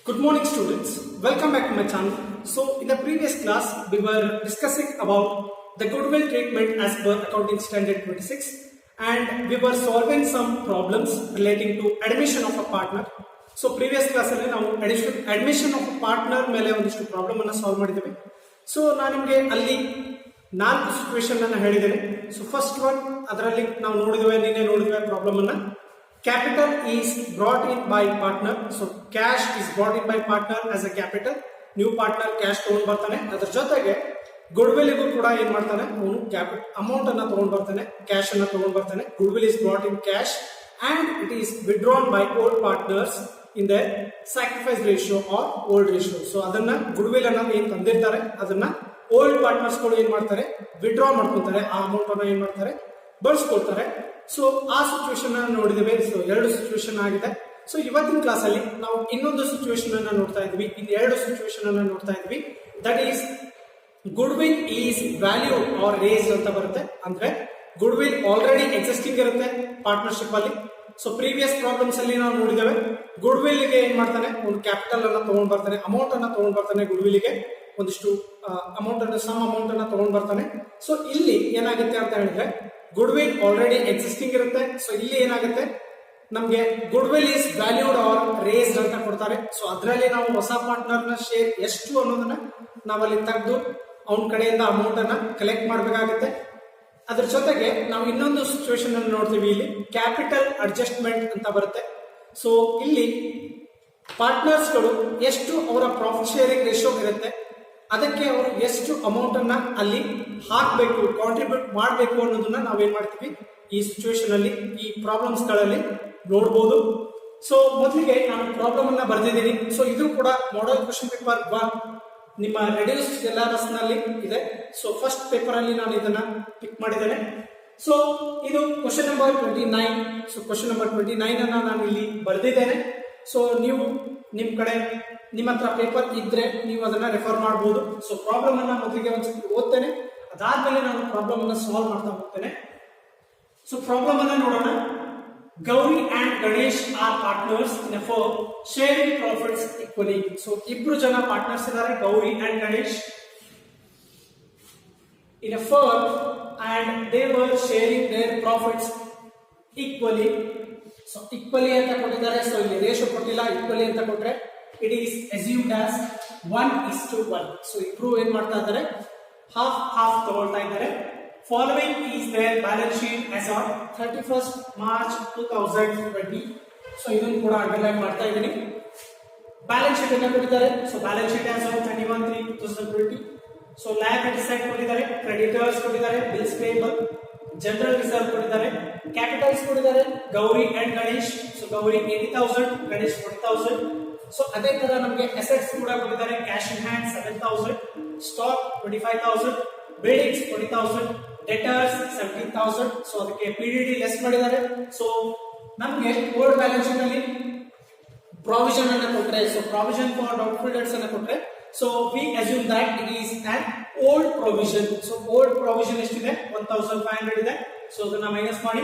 Good morning students, welcome back to my channel. So in the previous class we were discussing about the goodwill treatment as per accounting standard 26 and we were solving some problems relating to admission of a partner. So previous class alli ನಾವು admission of a partner ಮೇಲೆ ಒಂದಿಷ್ಟು problem ಅನ್ನು solve ಮಾಡಿದ್ದೇವೆ. So ನಾನು ನಿಮಗೆ ಅಲ್ಲಿ 4 situation ಅನ್ನು ಹೇಳಿದ್ದೇನೆ. ಸೊ ಫಸ್ಟ್ ಒನ್ ಅದರಲ್ಲಿ ನಾವು ನೋಡಿದ್ವಿ ಪ್ರಾಬ್ಲಮ್ ಅನ್ನು. Capital is brought in by partner. So cash is brought in by partner as a capital. New partner cash ತಗೊಂಡು ಬರ್ತಾನೆ. ಅದರ ಜೊತೆಗೆ goodwill ಗೂ ಕೂಡ ಏನು ಮಾಡ್ತಾನೆ, ಅವನು ಕ್ಯಾಪಿಟಲ್ ಅಮೌಂಟ್ ಅನ್ನು ತಗೊಂಡು ಬರ್ತಾನೆ, ಕ್ಯಾಶ್ ಅನ್ನು ತಗೊಂಡು ಬರ್ತಾನೆ. Goodwill is brought in cash and it is withdrawn by old partners in the sacrifice ratio or old ratio. So ಅದನ್ನ goodwill ಅನ್ನ ಏನು ತಂದಿರ್ತಾರೆ ಅದನ್ನ old partners ಗಳು ಏನು ಮಾಡ್ತಾರೆ, ವಿಡ್ರಾ ಮಾಡ್ಕೊತಾರೆ. ಆ ಅಮೌಂಟ್ ಅನ್ನ ಏನು ಮಾಡ್ತಾರೆ, ಬಳಸ್ಕೊಳ್ತಾರೆ. ಸೊ ಆ ಸಿಚುವೇಶನ್ ನೋಡಿದ್ದೇವೆ. ಸೊ 2 ಸಿಚುವೇಶನ್ ಆಗಿದೆ. ಸೊ ಇವತ್ತಿನ ಕ್ಲಾಸ್ ಅಲ್ಲಿ ನಾವು ಇನ್ನೊಂದು ಸಿಚುವೇಶನ್ ಅನ್ನ ನೋಡ್ತಾ ಇದ್ವಿ. ಇನ್ನು 2 ಸಿಚುವೇಶನ್ ಅನ್ನ ನೋಡ್ತಾ ಇದ್ವಿ. That is goodwill is value are raised ಅಂತ ಬರುತ್ತೆ. ಅಂದ್ರೆ ಗುಡ್ವಿಲ್ ಆಲ್ರೆಡಿ ಎಕ್ಸಿಸ್ಟಿಂಗ್ ಇರುತ್ತೆ ಪಾರ್ಟ್ನರ್ಶಿಪ್ ಅಲ್ಲಿ. ಸೊ ಪ್ರೀವಿಯಸ್ ಪ್ರಾಬ್ಲಮ್ಸ್ ಅಲ್ಲಿ ನಾವು ನೋಡಿದ್ದೇವೆ, ಗುಡ್ವಿಲ್ ಗೆ ಏನ್ ಮಾಡ್ತಾನೆ, ಒಂದು ಕ್ಯಾಪಿಟಲ್ ಅನ್ನ ತಗೊಂಡ್ ಬರ್ತಾನೆ, ಅಮೌಂಟ್ ಅನ್ನ ತಗೊಂಡ್ ಬರ್ತಾನೆ, ಗುಡ್ವಿಲ್ ಗೆ ಒಂದಿಷ್ಟು ಅಮೌಂಟ್ ಅನ್ನ ಸಮ್ ಅಮೌಂಟ್ ಅನ್ನ ತಗೊಂಡ್ ಬರ್ತಾನೆ. ಸೊ ಇಲ್ಲಿ ಏನಾಗುತ್ತೆ ಅಂತ ಹೇಳಿದ್ರೆ ಗುಡ್ವಿಲ್ ಆಲ್ರೆಡಿ ಎಕ್ಸಿಸ್ಟಿಂಗ್ ಇರುತ್ತೆ. ಸೊ ಇಲ್ಲಿ ಏನಾಗುತ್ತೆ, ನಮ್ಗೆ goodwill is valued are raised ಅಂತ ಕೊಡ್ತಾರೆ. ಸೊ ಅದರಲ್ಲಿ ನಾವು ಹೊಸ ಪಾರ್ಟ್ನರ್ ನ ಶೇರ್ ಎಷ್ಟು ಅನ್ನೋದನ್ನ ನಾವಲ್ಲಿ ತೆಗೆದು ಅವನ ಕಡೆಯಿಂದ ಅಮೌಂಟ್ ಅನ್ನ ಕಲೆಕ್ಟ್ ಮಾಡಬೇಕಾಗುತ್ತೆ. ಅದ್ರ ಜೊತೆಗೆ ನಾವು ಇನ್ನೊಂದು ಸಿಚುವೇಶನ್ ಅನ್ನು ನೋಡ್ತೀವಿ. ಇಲ್ಲಿ ಕ್ಯಾಪಿಟಲ್ ಅಡ್ಜಸ್ಟ್ಮೆಂಟ್ ಅಂತ ಬರುತ್ತೆ. ಸೊ ಇಲ್ಲಿ ಪಾರ್ಟ್ನರ್ಸ್ ಗಳು ಎಷ್ಟು ಅವರ ಪ್ರಾಫಿಟ್ ಶೇರಿಂಗ್ ರೇಷಿಯೋ ಇರುತ್ತೆ, ಅದಕ್ಕೆ ಅವರು ಎಷ್ಟು ಅಮೌಂಟ್ ಅನ್ನ ಅಲ್ಲಿ ಹಾಕಬೇಕು, ಕಾಂಟ್ರಿಬ್ಯೂಟ್ ಮಾಡಬೇಕು ಅನ್ನೋದನ್ನ ನಾವೇನ್ ಮಾಡ್ತೀವಿ ಈ ಸಿಚುವೇಶನ್ ಅಲ್ಲಿ, ಈ ಪ್ರಾಬ್ಲಮ್ಸ್ ಗಳಲ್ಲಿ ನೋಡಬಹುದು. ಸೊ ಮೊದಲಿಗೆ ನಾನು ಪ್ರಾಬ್ಲಮ್ ಅನ್ನ ಬರೆದಿದ್ದೀನಿ. ಸೊ ಇದು ಕೂಡ ಮಾಡೆಲ್ ಕ್ವೆಶ್ಚನ್ ಪೇಪರ್ 1 ನಿಮ್ಮ ರೆಡ್ಯೂಸ್ಡ್ ಸಿಲೆಬಸ್ ನಲ್ಲಿ ಇದೆ. ಸೊ ಫಸ್ಟ್ ಪೇಪರ್ ಅಲ್ಲಿ ನಾನು ಇದನ್ನ ಪಿಕ್ ಮಾಡಿದ್ದೇನೆ. ಸೊ ಇದು question number 29. So question number 29 ಅನ್ನ ನಾನು ಇಲ್ಲಿ ಬರೆದಿದ್ದೇನೆ. ಸೊ ನೀವು ನಿಮ್ಮ ಹತ್ರ ಪೇಪರ್ ಇದ್ರೆ ನೀವು ಅದನ್ನ ರೆಫರ್ ಮಾಡಬಹುದು. ಸೊ ಪ್ರಾಬ್ಲಮ್ ಅನ್ನ ಮೊದಲಿಗೆ ಒಂದ್ಸತಿ ಓದ್ತೇನೆ, ಅದಾದ್ಮೇಲೆ ನಾನು ಪ್ರಾಬ್ಲಮ್ ಅನ್ನ ಸಾಲ್ವ್ ಮಾಡ್ತಾ ಹೋಗ್ತೇನೆ. ಸೊ ಪ್ರಾಬ್ಲಮ್ ಅನ್ನ ನೋಡೋಣ. Gauri and Ganesh are partners in a firm sharing profits equally. So ಇಬ್ರು ಜನ ಪಾರ್ಟ್ನರ್ಸ್ ಇದ್ದಾರೆ, Gauri and Ganesh, in a firm and they were sharing their profits equally. So equally ಅಂತ ಕೊಟ್ಟಿದ್ದಾರೆ. ಸೊ ಇಲ್ಲಿ ರೇಷಿಯೋ ಕೊಟ್ಟಿಲ್ಲ, ಈಕ್ವಲಿ ಅಂತ ಕೊಟ್ರೆ it is assumed as 1:1. So ಇಬ್ರು ಏನ್ ಮಾಡ್ತಾ ಇದ್ದಾರೆ, ಹಾಫ್ ತಗೊಳ್ತಾ ಇದ್ದಾರೆ. Following is their balance sheet as on 31st March 2020. So ಇದನ್ನು ಕೂಡ ಅಂಡರ್ಲೈನ್ ಮಾಡ್ತಾ ಇದ್ದೀನಿ. ಬ್ಯಾಲೆನ್ಸ್ ಶೀಟ್ ಅನ್ನು ಕೊಟ್ಟಿದ್ದಾರೆ. So balance sheet as on 31/3/2020. So liability side ಕೊಟ್ಟಿದ್ದಾರೆ, ಕ್ರೆಡಿಟರ್ಸ್ ಕೊಟ್ಟಿದ್ದಾರೆ, ಬಿಲ್ಸ್ ಪೇಯಬಲ್, ಜನರಲ್ ರಿಸರ್ವ್ ಕೊಟ್ಟಿದ್ದಾರೆ, ಕ್ಯಾಪಿಟಲ್ಸ್ ಕೊಟ್ಟಿದ್ದಾರೆ, Gauri and Ganesh. So Gauri 80,000, Ganesh 40,000. So ಅದೇ ತರ ನಮಗೆ ಅಸೆಟ್ಸ್ ಕೂಡ ಕೊಟ್ಟಿದ್ದಾರೆ. Cash in hand 7,000, stock 25,000, buildings 20,000, debtors 17,000. So ಅದಕ್ಕೆ PDD ಲೆಸ್ ಮಾಡಿದ್ದಾರೆ. ಸೊ ನಮಗೆ ಓಲ್ಡ್ ಬ್ಯಾಲೆನ್ಸ್ ಶೀಟ್ ಅಲ್ಲಿ ಪ್ರಾವಿಷನ್ ಅನ್ನು ಕೊಟ್ಟರೆ, so provision for doubtful debts ಅನ್ನು ಕೊಟ್ಟರೆ, so we assume that it is on old provision. So old provision ಎಷ್ಟಿದೆ, 1,500 ಇದೆ. ಸೊ ಅದನ್ನ ಮೈನಸ್ ಮಾಡಿ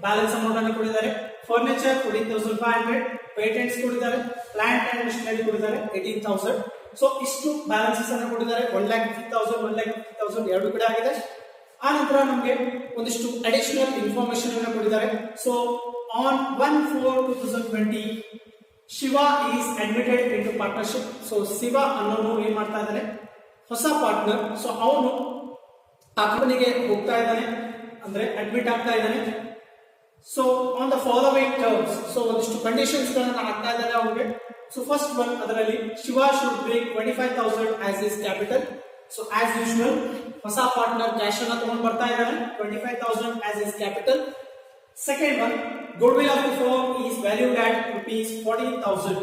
ಬ್ಯಾಲೆನ್ಸ್ ಅಮೌಂಟ್ ಅನ್ನು ಕೊಟ್ಟಿದ್ದಾರೆ. ಫರ್ನಿಚರ್ 14,500, ಪೇಟೆಂಟ್ಸ್ ಕೊಟ್ಟಿದ್ದಾರೆ, ಪ್ಲಾಂಟ್ ಅಂಡ್ ಮಿಷನರಿ ಕೊಟ್ಟಿದ್ದಾರೆ 18,000. ಸೊ ಇಷ್ಟು ಬ್ಯಾಲೆನ್ಸಸ್ ಅನ್ನು ಕೊಟ್ಟಿದ್ದಾರೆ. 1,50,000, 1,50,000 ಎರಡು ಕಡೆ ಆಗಿದೆ. ಆ ನಂತರ ನಮಗೆ ಒಂದಿಷ್ಟು ಅಡಿಷನಲ್ ಇನ್ಫಾರ್ಮೇಶನ್ ಅನ್ನು ಕೊಟ್ಟಿದ್ದಾರೆ. So on 1/4/2020 Shiva is admitted into partnership. So Shiva ಅನ್ನೋನು ಏನ್ ಮಾಡ್ತಾ ಇದ್ದಾನೆ, ಹೊಸ ಪಾರ್ಟ್ನರ್. ಸೊ ಅವನು ಆ ಕಂಪನಿಗೆ ಹೋಗ್ತಾ ಇದ್ದಾನೆ, ಅಂದ್ರೆ ಅಡ್ಮಿಟ್ ಆಗ್ತಾ ಇದ್ದಾನೆ. So on the following terms, so ಒಂದಿಷ್ಟು ಕಂಡೀಷನ್ಸ್ ಗಳನ್ನ ಹಾಕ್ತಾ ಇದ್ದಾರೆ ಅವನಿಗೆ. ಸೊ ಫಸ್ಟ್ ಒನ್, ಅದರಲ್ಲಿ Shiva should bring 25,000 as is capital. So as usual ಹೊಸ ಪಾರ್ಟ್ನರ್ ಕ್ಯಾಶ್ ಅನ್ನ ತಗೊಂಡು ಬರ್ತಾ ಇದ್ದಾನೆ, 25,000 as is capital. Second one, goodwill of the firm is valued at ₹14,000.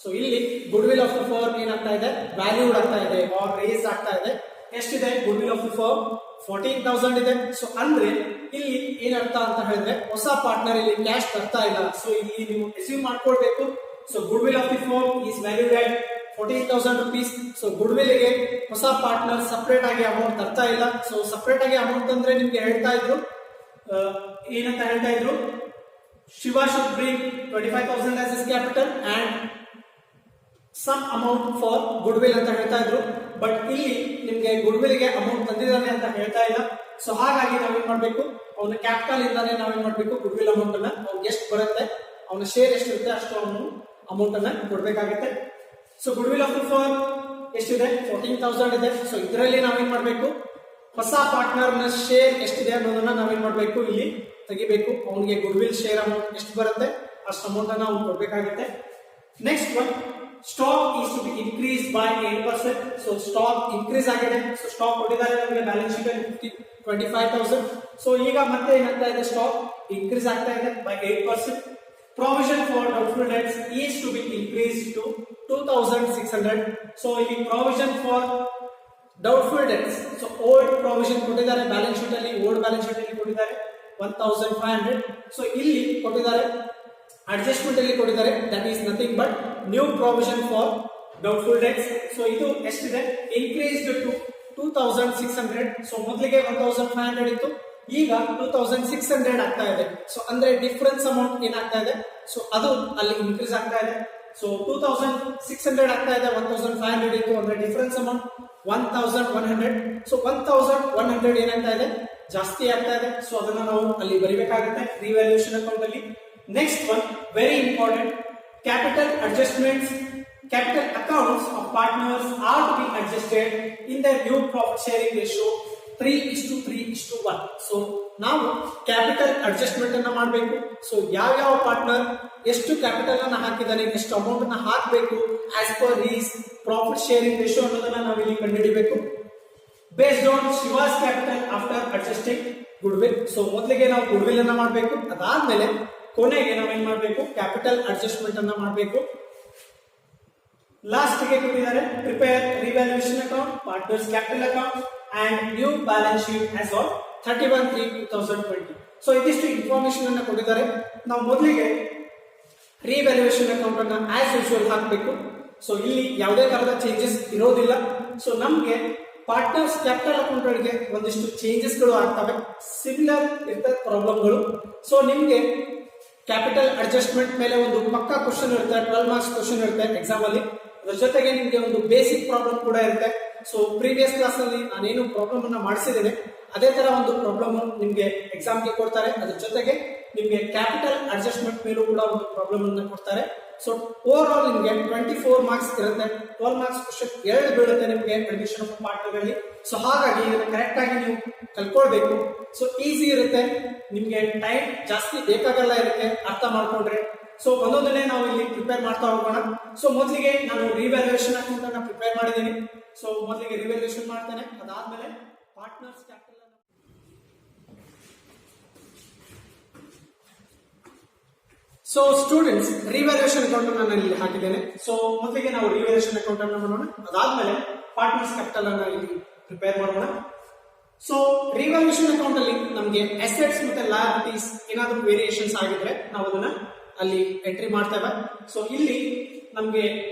So ಇಲ್ಲಿ ಗುಡ್ವಿಲ್ ಆಫ್ ದ ಫರ್ಮ್ ಏನಾಗ್ತಾ ಇದೆ, ವ್ಯಾಲ್ಯೂಡ್ ಆಗ್ತಾ ಇದೆ ಆರ್ ರೇಸ್ ಆಗ್ತಾ ಇದೆ. ಎಷ್ಟಿದೆ ಗುಡ್ವಿಲ್ ಆಫ್ ದ ಫರ್ಮ್, 14,000 ಇದೆ. ಸೊ ಅಂದ್ರೆ ಇಲ್ಲಿ ಏನರ್ಥ ಅಂತ ಹೇಳಿದ್ರೆ, ಹೊಸ ಪಾರ್ಟ್ನರ್ ಇಲ್ಲಿ ಕ್ಯಾಶ್ ತರ್ತಾ ಇಲ್ಲ. ಸೊ ಇಲ್ಲಿ ನೀವು ಅಸ್ಯೂಮ್ ಮಾಡ್ಕೊಳ್ಬೇಕು. So goodwill of the firm is valued at 14,000 rupees. So goodwill ಗೆ ಹೊಸ ಪಾರ್ಟ್ನರ್ ಸಪರೇಟ್ ಆಗಿ ಅಮೌಂಟ್ ತರ್ತಾ ಇಲ್ಲ. ಸೊ ಸಪರೇಟ್ ಆಗಿ ಅಮೌಂಟ್ ಅಂದ್ರೆ ನಿಮ್ಗೆ ಹೇಳ್ತಾ ಇದ್ರು, ಏನಂತ ಹೇಳ್ತಾ ಇದ್ರು, Shiva should bring 25,000 as his capital and some amount for goodwill ಅಂತ ಹೇಳ್ತಾ ಇದ್ರು. ಬಟ್ ಇಲ್ಲಿ ನಿಮ್ಗೆ ಗುಡ್ ವಿಲ್ ಗೆ ಅಮೌಂಟ್ ತಂದಿದ್ದಾನೆ ಅಂತ ಹೇಳ್ತಾ ಇಲ್ಲ. ಸೊ ಹಾಗಾಗಿ ನಾವೇನ್ ಮಾಡ್ಬೇಕು, ಅವನ ಕ್ಯಾಪಿಟಲ್ ಇಂದಾನೆ ನಾವೇನ್ ಮಾಡ್ಬೇಕು, ಗುಡ್ ವಿಲ್ ಅಮೌಂಟ್ ಅನ್ನ ಅವ್ನಿಗೆ ಎಷ್ಟು ಬರುತ್ತೆ, ಅವನ ಶೇರ್ ಎಷ್ಟಿರುತ್ತೆ ಅಷ್ಟು ಅವನು ಅಮೌಂಟ್ ಅನ್ನ ಕೊಡ್ಬೇಕಾಗುತ್ತೆ. So goodwill of the firm ಎಷ್ಟಿದೆ, 14,000 ಇದೆ. ಸೊ ಇದರಲ್ಲಿ ನಾವೇನ್ ಮಾಡ್ಬೇಕು, ಹೊಸ ಪಾರ್ಟ್ನರ್ ನ ಶೇರ್ ಎಷ್ಟಿದೆ ಅನ್ನೋದನ್ನ ನಾವೇನ್ ಮಾಡ್ಬೇಕು, ಇಲ್ಲಿ ತೆಗಿಬೇಕು. ಅವನಿಗೆ ಗುಡ್ ವಿಲ್ ಶೇರ್ ಅಮೌಂಟ್ ಎಷ್ಟು ಬರುತ್ತೆ ಅಷ್ಟು ಅಮೌಂಟ್ ಅನ್ನ ಅವ್ನು ಕೊಡ್ಬೇಕಾಗುತ್ತೆ. Next one, stock is to be increase by 8%. So stock ಇನ್ಕ್ರೀಸ್ ಆಗಿದೆ. ಸೊ ಸ್ಟಾಕ್ ಕೊಟ್ಟಿದ್ದಾರೆ ನಮಗೆ ಬ್ಯಾಲೆನ್ಸ್ ಶೀಟ್ ಅಲ್ಲಿ 25,000. ಸೊ ಈಗ ಮತ್ತೆ ಏನಾಗ್ತಾ ಇದೆ, ಸ್ಟಾಕ್ ಇನ್ಕ್ರೀಸ್ ಆಗ್ತಾ ಇದೆ by 8%. Provision for doubtful debts is to be increased to 2,600. So ಇಲ್ಲಿ provision for doubtful debts, so old provision ಕೊಟ್ಟಿದ್ದಾರೆ ಬ್ಯಾಲೆನ್ಸ್ ಶೀಟ್ ಅಲ್ಲಿ, ಓಲ್ಡ್ ಬ್ಯಾಲೆನ್ಸ್ ಶೀಟ್ ಅಲ್ಲಿ ಕೊಟ್ಟಿದ್ದಾರೆ 1,500. ಸೊ ಇಲ್ಲಿ ಕೊಟ್ಟಿದ್ದಾರೆ ಅಡ್ಜಸ್ಟ್ಮೆಂಟ್ ಅಲ್ಲಿ ಕೊಟ್ಟಿದ್ದಾರೆ, that is nothing but new provision for doubtful debts. So ಇದು ಎಷ್ಟಿದೆ, ಇನ್ಕ್ರೀಸ್ಡ್ ಟು 2,600. ಸೊ ಮೊದಲಿಗೆ 1,500 ಇತ್ತು, ಈಗ 2,600 ಆಗ್ತಾ ಇದೆ. ಸೊ ಅಂದ್ರೆ ಡಿಫರೆನ್ಸ್ ಅಮೌಂಟ್ ಏನಾಗ್ತಾ ಇದೆ, ಸೊ ಅದು ಅಲ್ಲಿ ಇನ್ಕ್ರೀಸ್ ಆಗ್ತಾ ಇದೆ. ಸೊ 2,600 ಆಗ್ತಾ ಇದೆ, 1,500 ಇತ್ತು, ಅಂದ್ರೆ ಡಿಫರೆನ್ಸ್ ಅಮೌಂಟ್ 1,100. ಸೊ 1,100 ಏನಾಗ್ತಾ ಇದೆ, ಜಾಸ್ತಿ ಆಗ್ತಾ ಇದೆ. ಸೊ ಅದನ್ನ ನಾವು ಅಲ್ಲಿ ಬರಿಬೇಕಾಗುತ್ತೆ ರಿವ್ಯಾಲ್ಯೂಯೇಷನ್ ಅಕೌಂಟ್ ಅಲ್ಲಿ. Next one, very important, capital adjustments. Capital accounts of partners are to be adjusted in their new profit sharing ratio 3:3:1. So ನಾವು ಕ್ಯಾಪಿಟಲ್ ಅಡ್ಜಸ್ಟ್ಮೆಂಟ್ ಅನ್ನ ಮಾಡಬೇಕು. ಸೊ ಯಾವ ಪಾರ್ಟ್ನರ್ ಎಷ್ಟು ಕ್ಯಾಪಿಟಲ್ ಅನ್ನ ಹಾಕಿದ್ದಾನೆ, ಎಷ್ಟು ಅಮೌಂಟ್ ಅನ್ನ ಹಾಕಬೇಕು as per his profit sharing ratio ಅನ್ನೋದನ್ನ ನಾವು ಇಲ್ಲಿ ಕಂಡುಹಿಡಿಯಬೇಕು. Based on Shiva's capital after adjusting goodwill. So ಮೊದಲಿಗೆ ನಾವು ಗುಡ್ ವಿಲ್ ಅನ್ನ ಮಾಡಬೇಕು, ಅದಾದ್ಮೇಲೆ ಕೊನೆಗೆ ನಾವೇನ್ ಮಾಡಬೇಕು, ಕ್ಯಾಪಿಟಲ್ ಅಡ್ಜಸ್ಟ್ಮೆಂಟ್ ಅನ್ನ ಮಾಡಬೇಕು. ಲಾಸ್ಟ್ ಗೆ ಕೊಟ್ಟಿದ್ದಾರೆ prepare revaluation account, partners capital account and new balance sheet as of 31/3/2020. So ಇದಿಷ್ಟು ಇನ್ಫಾರ್ಮೇಶನ್ ಅನ್ನ ಕೊಟ್ಟಿದ್ದಾರೆ. ನಾವು ಮೊದಲಿಗೆ ರಿವ್ಯಾಲ್ಯೂಯೇಷನ್ ಅಕೌಂಟ್ ಅನ್ನ ಆಸ್ ಯೂಶುವಲ್ ಹಾಕಬೇಕು. ಸೊ ಇಲ್ಲಿ ಯಾವುದೇ ತರಹದ ಚೇಂಜಸ್ ಇರೋದಿಲ್ಲ. ಸೊ ನಮ್ಗೆ ಪಾರ್ಟ್ನರ್ಸ್ ಕ್ಯಾಪಿಟಲ್ ಅಕೌಂಟ್ ಗಳಿಗೆ ಒಂದಿಷ್ಟು ಚೇಂಜಸ್ ಗಳು ಆಗ್ತವೆ, ಸಿಮಿಲರ್ ಇರ್ತದೆ ಪ್ರಾಬ್ಲಮ್ಗಳು. ಸೊ ನಿಮ್ಗೆ ಕ್ಯಾಪಿಟಲ್ ಅಡ್ಜಸ್ಟ್ಮೆಂಟ್ ಮೇಲೆ ಒಂದು ಪಕ್ಕಾ ಕ್ವಶನ್ ಇರುತ್ತೆ, 12 ಮಾರ್ಕ್ಸ್ ಕ್ವಶನ್ ಇರುತ್ತೆ ಎಕ್ಸಾಮ್ ಅಲ್ಲಿ. ಅದರ ಜೊತೆಗೆ ನಿಮ್ಗೆ ಒಂದು ಬೇಸಿಕ್ ಪ್ರಾಬ್ಲಮ್ ಕೂಡ ಇರುತ್ತೆ. ಸೊ ಪ್ರೀವಿಯಸ್ ಕ್ಲಾಸ್ ಅಲ್ಲಿ ನಾನೇನು ಪ್ರಾಬ್ಲಮ್ ಅನ್ನ ಮಾಡಿಸಿದ್ದೇನೆ ಅದೇ ತರ ಒಂದು ಪ್ರಾಬ್ಲಮ್ ನಿಮ್ಗೆ ಎಕ್ಸಾಮ್ ಗೆ ಕೊಡ್ತಾರೆ. ಅದ್ರ ಜೊತೆಗೆ ನಿಮ್ಗೆ ಕ್ಯಾಪಿಟಲ್ ಅಡ್ಜಸ್ಟ್ಮೆಂಟ್ ಮೇಲೂ ಕೂಡ ಒಂದು ಪ್ರಾಬ್ಲಮ್ ಅನ್ನ ಕೊಡ್ತಾರೆ. ಸೊ ಓವರ್ ಆಲ್ ನಿಮ್ಗೆ 24 ಮಾರ್ಕ್ಸ್ ಇರುತ್ತೆ, 12 ಮಾರ್ಕ್ಸ್ ಕ್ವಶನ್ 2 ಬೀಳುತ್ತೆ ನಿಮ್ಗೆ ಅಡ್ಮಿಷನ್ ಆಫ್ ಪಾರ್ಟ್ನರ್ಗಳಲ್ಲಿ. ಸೊ ಹಾಗಾಗಿ ಇದನ್ನ ಕರೆಕ್ಟ್ ಆಗಿ ನೀವು ಕಲ್ಕೊಳ್ಬೇಕು. ಸೊ ಈಸಿ ಇರುತ್ತೆ, ನಿಮ್ಗೆ ಟೈಮ್ ಜಾಸ್ತಿ ಬೇಕಾಗಲ್ಲ ಇರುತ್ತೆ ಅರ್ಥ ಮಾಡ್ಕೊಂಡ್ರೆ. ಸೊ ಒಂದೊಂದನ್ನೇ ನಾವು ಇಲ್ಲಿ ಪ್ರಿಪೇರ್ ಮಾಡ್ತಾ ಹೋಗೋಣ. ಸೊ ಮೊದಲಿಗೆ ನಾನು ರಿವ್ಯಾಲ್ಯೂಯೇಷನ್ ಅಕೌಂಟ್ ಅನ್ನ ಪ್ರಿಪೇರ್ ಮಾಡಿದ್ದೀನಿ. ಸೊ ಮೊದಲಿಗೆ ರಿವ್ಯಾಲ್ಯೂಯೇಷನ್ ಮಾಡ್ತೇನೆ, ಅದಾದ್ಮೇಲೆ partners capital. So students, revaluation account ನಾನು ಇಲ್ಲಿ ಹಾಕಿದ್ದೇನೆ. ಸೊ ಮೊದಲಿಗೆ ನಾವು ರಿವ್ಯಾಲ್ಯೂಯೇಷನ್ ಅಕೌಂಟ್ ಅನ್ನು ಮಾಡೋಣ, ಅದಾದ್ಮೇಲೆ ಪಾರ್ಟ್ನರ್ಸ್ ಕ್ಯಾಪಿಟಲ್ ಅನ್ನ ಇಲ್ಲಿ ಪ್ರಿಪೇರ್ ಮಾಡೋಣ. ಸೊ ರಿವ್ಯಾಲ್ಯೂಯೇಷನ್ ಅಕೌಂಟ್ ಅಲ್ಲಿ ನಮಗೆ ಅಸೆಟ್ಸ್ ಮತ್ತೆ ಲಯಬಿಲಿಟೀಸ್ ಏನಾದರೂ ವೇರಿಯೇಷನ್ಸ್ ಆಗಿದ್ರೆ ನಾವು ಅದನ್ನ ಅಲ್ಲಿ ಎಂಟ್ರಿ ಮಾಡ್ತೇವೆ. ಸೊ ಇಲ್ಲಿ ನಮಗೆ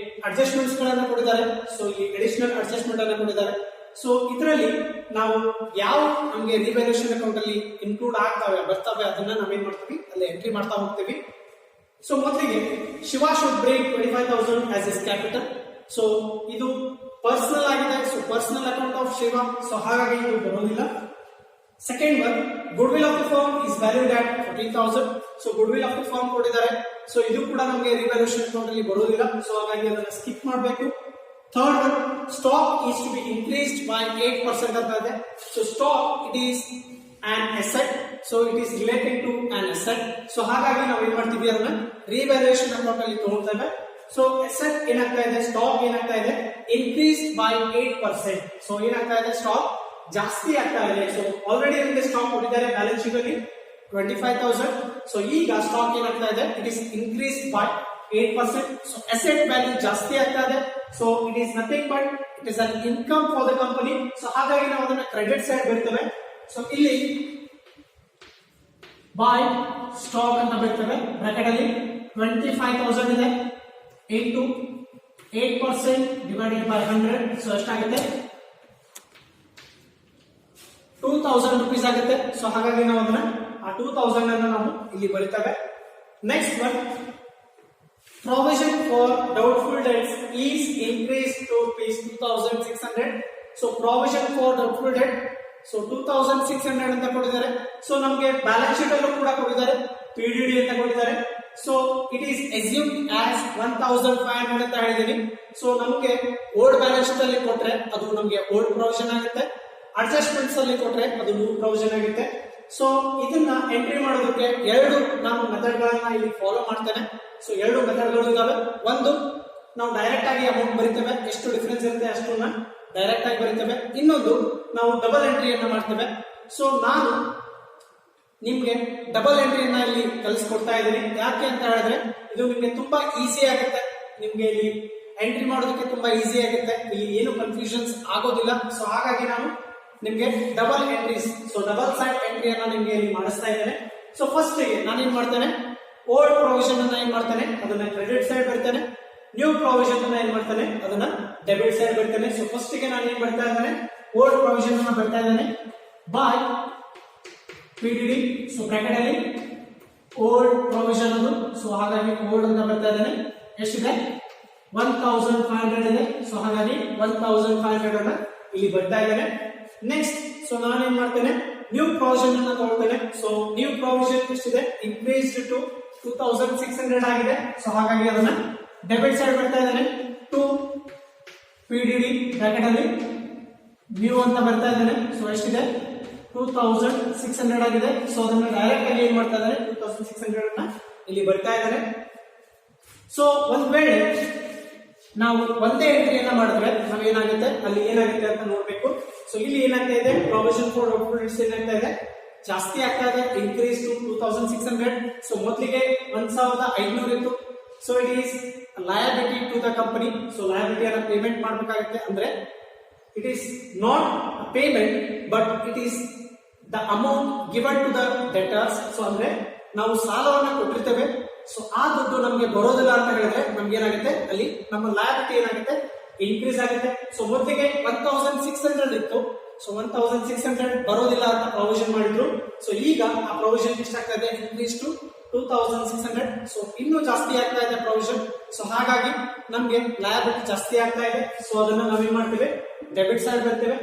ಅಡ್ಜಸ್ಟ್ಮೆಂಟ್ಸ್ ಗಳನ್ನ ಕೊಟ್ಟಿದ್ದಾರೆ. ಸೊ ಇಲ್ಲಿ ಅಡಿಷನಲ್ ಅಡ್ಜಸ್ಟ್ಮೆಂಟ್ ಅನ್ನ ಕೊಟ್ಟಿದ್ದಾರೆ. ಸೊ ಇದರಲ್ಲಿ ನಾವು ಯಾವ ನಮಗೆ ರಿವ್ಯಾಲ್ಯೂಯೇಷನ್ ಅಕೌಂಟ್ ಅಲ್ಲಿ ಇನ್ಕ್ಲೂಡ್ ಬರ್ತವೆ ಅದನ್ನ ನಾವೇನ್ ಮಾಡ್ತೀವಿ ಅಲ್ಲಿ ಎಂಟ್ರಿ ಮಾಡ್ತಾ ಹೋಗ್ತೀವಿ. ಸೊ ಮೊದಲಿಗೆ Shiva should bring 25,000 as is capital. So ಇದು ಪರ್ಸನಲ್ ಆಗಿದೆ. So personal account of Shiva, so ಹಾಗಾಗಿ ಇದು ಬರೋದಿಲ್ಲ. Second one, good will of the firm is valued at 14,000. So goodwill of the firm ಕೊಟ್ಟಿದ್ದಾರೆ. ಸೊ ಇದು ಕೂಡ ನಮಗೆ ರಿವ್ಯಾಲ್ಯೂಯೇಷನ್ ಅಕೌಂಟ್ ಅಲ್ಲಿ ಬರೋದಿಲ್ಲ. ಸೊ ಹಾಗಾಗಿ ಅದನ್ನ ಸ್ಕಿಪ್ ಮಾಡಬೇಕು. Third one, stock is to be increased by 8% ಅಂತ ಇದೆ. So stock it is an asset, so it is related to an asset. So ಹಾಗಾಗಿ ನಾವು ಏನ್ ಮಾಡ್ತೀವಿ, ಅದನ್ನ ರಿವ್ಯಾಲ್ಯೂಯೇಷನ್ ಅಕೌಂಟ್ ಅಲ್ಲಿ ತಗೊಳ್ತೇವೆ. ಸೊ ಅಸೆಟ್ ಏನಾಗ್ತಾ ಇದೆ, ಸ್ಟಾಕ್ ಏನಾಗ್ತಾ ಇದೆ, ಇನ್ಕ್ರೀಸ್ ಬೈ 8%. ಸೊ ಏನಾಗ್ತಾ ಇದೆ, ಸ್ಟಾಕ್ ಜಾಸ್ತಿ ಆಗ್ತಾ ಇದೆ. ಸೊ ಆಲ್ರೆಡಿ ನಮಗೆ ಸ್ಟಾಕ್ ಕೊಟ್ಟಿದ್ದಾರೆ ಬ್ಯಾಲೆನ್ಸ್ ಶೀಟ್ ಅಲ್ಲಿ 25,000. ಸೊ ಈಗ ಸ್ಟಾಕ್ ಏನಾಗ್ತಾ ಇದೆ, it is increase by 8%. So asset value ಜಾಸ್ತಿ ಆಗ್ತಾ ಇದೆ. So it is nothing but it is an income for the company. So ಹಾಗಾಗಿ ನಾವು ಅದನ್ನ ಕ್ರೆಡಿಟ್ ಸೈಡ್ ಬರ್ತೇವೆ. ಸೊ ಇಲ್ಲಿ ಬೈ ಸ್ಟಾಕ್ ಅಂತ ಬರ್ತೇವೆ, ಬ್ರಾಕೆಟ್ ಅಲ್ಲಿ 25,000 ಇದೆ ಇಂಟು 8% ಡಿವೈಡೆಡ್ ಬೈ 100. ಸೊ ಎಷ್ಟಾಗುತ್ತೆ, 2,000 rupees ಆಗುತ್ತೆ. ಸೊ ಹಾಗಾಗಿ ನಾವು ಅದನ್ನ ಆ 2,000 ಅನ್ನು ನಾವು ಇಲ್ಲಿ ಬರೀತೇವೆ. Next one, provision for doubtful debts is increased to rupees 2600. So provision for doubtful debt, so 2600 ಅಂತ ಕೊಟ್ಟಿದ್ದಾರೆ. ಸೊ ನಮಗೆ ಬ್ಯಾಲೆನ್ಸ್ ಶೀಟ್ ಅಲ್ಲೂ ಕೂಡ ಕೊಟ್ಟಿದ್ದಾರೆ, PDD ಅಂತ ಕೊಟ್ಟಿದ್ದಾರೆ. So it is assumed as 1500 ಅಂತ ಹೇಳಿದೀನಿ. ಸೊ ನಮಗೆ ಓಲ್ಡ್ ಬ್ಯಾಲೆನ್ಸ್ ಶೀಟ್ ಅಲ್ಲಿ ಕೊಟ್ರೆ ಅದು ನಮಗೆ ಓಲ್ಡ್ ಪ್ರೊವಿಷನ್ ಆಗುತ್ತೆ, ಅಡ್ಜಸ್ಟ್ಮೆಂಟ್ಸ್ ಅಲ್ಲಿ ಕೊಟ್ರೆ ಅದು ನ್ಯೂ ಪ್ರೊವಿಷನ್ ಆಗುತ್ತೆ. ಸೊ ಇದನ್ನ ಎಂಟ್ರಿ ಮಾಡೋದಕ್ಕೆ ಎರಡು ನಾನು ಮೆಥಡ್ ಗಳನ್ನ ಇಲ್ಲಿ ಫಾಲೋ ಮಾಡ್ತೇನೆ. ಸೊ ಎರಡು ಮೆಥಡ್ ಗಳು ಇದಾವೆ. ಒಂದು, ನಾವು ಡೈರೆಕ್ಟ್ ಆಗಿ ಅಮೌಂಟ್ ಬರೀತೇವೆ, ಎಷ್ಟು ಡಿಫರೆನ್ಸ್ ಇರುತ್ತೆ ಅಷ್ಟನ್ನ ಡೈರೆಕ್ಟ್ ಆಗಿ ಬರೀತೇವೆ. ಇನ್ನೊಂದು, ನಾವು ಡಬಲ್ ಎಂಟ್ರಿಯನ್ನ ಮಾಡ್ತೇವೆ. ಸೊ ನಾನು ನಿಮ್ಗೆ ಡಬಲ್ ಎಂಟ್ರಿಯನ್ನ ಇಲ್ಲಿ ಕಲಿಸ್ಕೊಡ್ತಾ ಇದ್ದೀನಿ. ಯಾಕೆ ಅಂತ ಹೇಳಿದ್ರೆ ಇದು ನಿಮ್ಗೆ ತುಂಬಾ ಈಸಿ ಆಗುತ್ತೆ, ನಿಮ್ಗೆ ಇಲ್ಲಿ ಎಂಟ್ರಿ ಮಾಡೋದಕ್ಕೆ ತುಂಬಾ ಈಸಿ ಆಗುತ್ತೆ, ಇಲ್ಲಿ ಏನು ಕನ್ಫ್ಯೂಷನ್ಸ್ ಆಗೋದಿಲ್ಲ. ಸೊ ಹಾಗಾಗಿ ನಾನು ನಿಮ್ಗೆ double entries, so double side ಎಂಟ್ರಿಯನ್ನ ನಿಮ್ಗೆ ಇಲ್ಲಿ ಮಾಡಿಸ್ತಾ ಇದ್ದೇನೆ. ಸೊ ಫಸ್ಟ್ ನಾನು ಏನ್ ಮಾಡ್ತೇನೆ, ಓಲ್ಡ್ ಪ್ರೊವಿಷನ್ ಅನ್ನ ಏನ್ ಮಾಡ್ತೇನೆ, ಅದನ್ನ ಕ್ರೆಡಿಟ್ ಸೈಡ್ ಬರ್ತೇನೆ. ನ್ಯೂ ಪ್ರೊವಿಷನ್ ಅನ್ನ ಏನ್ ಮಾಡ್ತೇನೆ, ಅದನ್ನ ಡೆಬಿಟ್ ಸೈಡ್ ಬರ್ತೇನೆ. ಸೊ ಫಸ್ಟ್ ಗೆ ನಾನು ಏನ್ ಬರ್ತಾ ಇದ್ದೇನೆ, ಓಲ್ಡ್ ಪ್ರೊವಿಷನ್ ಅನ್ನ ಬರ್ತಾ ಇದ್ದೇನೆ ಬೈ PDD. ಸೊ ಬ್ರಾಕೆಟ್ ಅಲ್ಲಿ ಓಲ್ಡ್ ಪ್ರೊವಿಷನ್ ಅದು, ಸೊ ಹಾಗಾಗಿ ಓಲ್ಡ್ ಅಂತ ಬರ್ತಾ ಇದ್ದೇನೆ. ಎಷ್ಟಿದೆ, 1500 ಇದೆ. ಸೊ ಹಾಗಾಗಿ 1500 ಅನ್ನ ಇಲ್ಲಿ ಬರ್ತಾ ಇದ್ದೇನೆ. ನೆಕ್ಸ್ಟ್, ಸೊ ನಾನು ಏನ್ ಮಾಡ್ತೇನೆ, ನ್ಯೂ ಪ್ರೊವಿಷನ್ ಅನ್ನ ತಗೊಳ್ತೇನೆ. ಸೊ ನ್ಯೂ ಪ್ರೊವಿಷನ್ ಎಷ್ಟಿದೆ, ಇನ್ಕ್ರೀಸ್ಡ್ ಟು 2600 ಆಗಿದೆ. ಸೊ ಹಾಗಾಗಿ ಅದನ್ನ ಡೆಬಿಟ್ ಸೈಡ್ ಬರ್ತಾ ಇದ್ದೇನೆ ಟು PDD ಬ್ರಾಕೆಟ್ ಅಲ್ಲಿ ನ್ಯೂ ಅಂತ ಬರ್ತಾ ಇದ್ದೇನೆ. ಸೊ ಎಷ್ಟಿದೆ, 2600 ಆಗಿದೆ. ಸೊ ಅದನ್ನ ಡೈರೆಕ್ಟ್ ಆಗಿ ಏನ್ ಮಾಡ್ತಾ ಇದ್ದಾರೆ, 2600 ಅನ್ನ ಇಲ್ಲಿ ಬರ್ತಾ ಇದ್ದಾರೆ. ಸೊ ಒಂದ್ ವೇಳೆ ನಾವು ಒಂದೇ ಎಂಟ್ರಿಯನ್ನ ಮಾಡಿದ್ರೆ ನಾವೇನಾಗುತ್ತೆ, ಅಲ್ಲಿ ಏನಾಗುತ್ತೆ ಅಂತ ನೋಡ್ಬೇಕು. ಸೊ ಇಲ್ಲಿ ಏನಾಗ್ತಾ ಇದೆ, ಪ್ರೊವಿಷನ್ ಫಾರ್ ಡೌಟ್ಫುಲ್ ಡೆಟ್ಸ್ ಏನಾಗ್ತಾ ಇದೆ, ಜಾಸ್ತಿ ಆಗ್ತಾ ಇದೆ, ಇನ್ಕ್ರೀಸ್ ಟು 2600. ಸೊ ಮೊದಲಿಗೆ 1500 ಇತ್ತು. So it is liability to the company. So liability ಅನ್ನ ಪೇಮೆಂಟ್ ಮಾಡಬೇಕಾಗುತ್ತೆ. ಅಂದ್ರೆ it is not a payment but it is the amount given to the debtors. So ಅಂದ್ರೆ ನಾವು ಸಾಲವನ್ನ ಕೊಟ್ಟಿರ್ತೇವೆ, ಸೊ ಆ ದುಡ್ಡು ನಮಗೆ ಬರೋದಿಲ್ಲ ಅಂತ ಹೇಳಿದ್ರೆ ನಮ್ಗೆ ಏನಾಗುತ್ತೆ, ಅಲ್ಲಿ ನಮ್ಮ ಲಯಬಿಲಿಟಿ ಏನಾಗುತ್ತೆ, ಇನ್ಕ್ರೀಸ್ ಆಗುತ್ತೆ. ಸೊ ಮೊದಲಿಗೆ 1600 ಇತ್ತು. ಸೊ 1600 ಬರೋದಿಲ್ಲ ಅಂತ ಪ್ರೊವಿಷನ್ ಮಾಡಿದ್ರು. ಸೊ ಈಗ ಆ ಪ್ರೊವಿಷನ್ ಎಷ್ಟಾಗ್ತಾ ಇದೆ, ಇನ್ಕ್ರೀಸ್ ಟು 2600. ಸೊ ಇನ್ನೂ ಜಾಸ್ತಿ ಆಗ್ತಾ ಇದೆ ಪ್ರೊವಿಷನ್. ಸೊ ಹಾಗಾಗಿ ನಮ್ಗೆ ಲಯಬಿಲಿಟಿ ಜಾಸ್ತಿ ಆಗ್ತಾ ಇದೆ. ಸೊ ಅದನ್ನ ನಾವೇನ್ ಮಾಡ್ತೇವೆ, ಡೆಬಿಟ್ ಸೈಡ್ ಬರ್ತೇವೆ.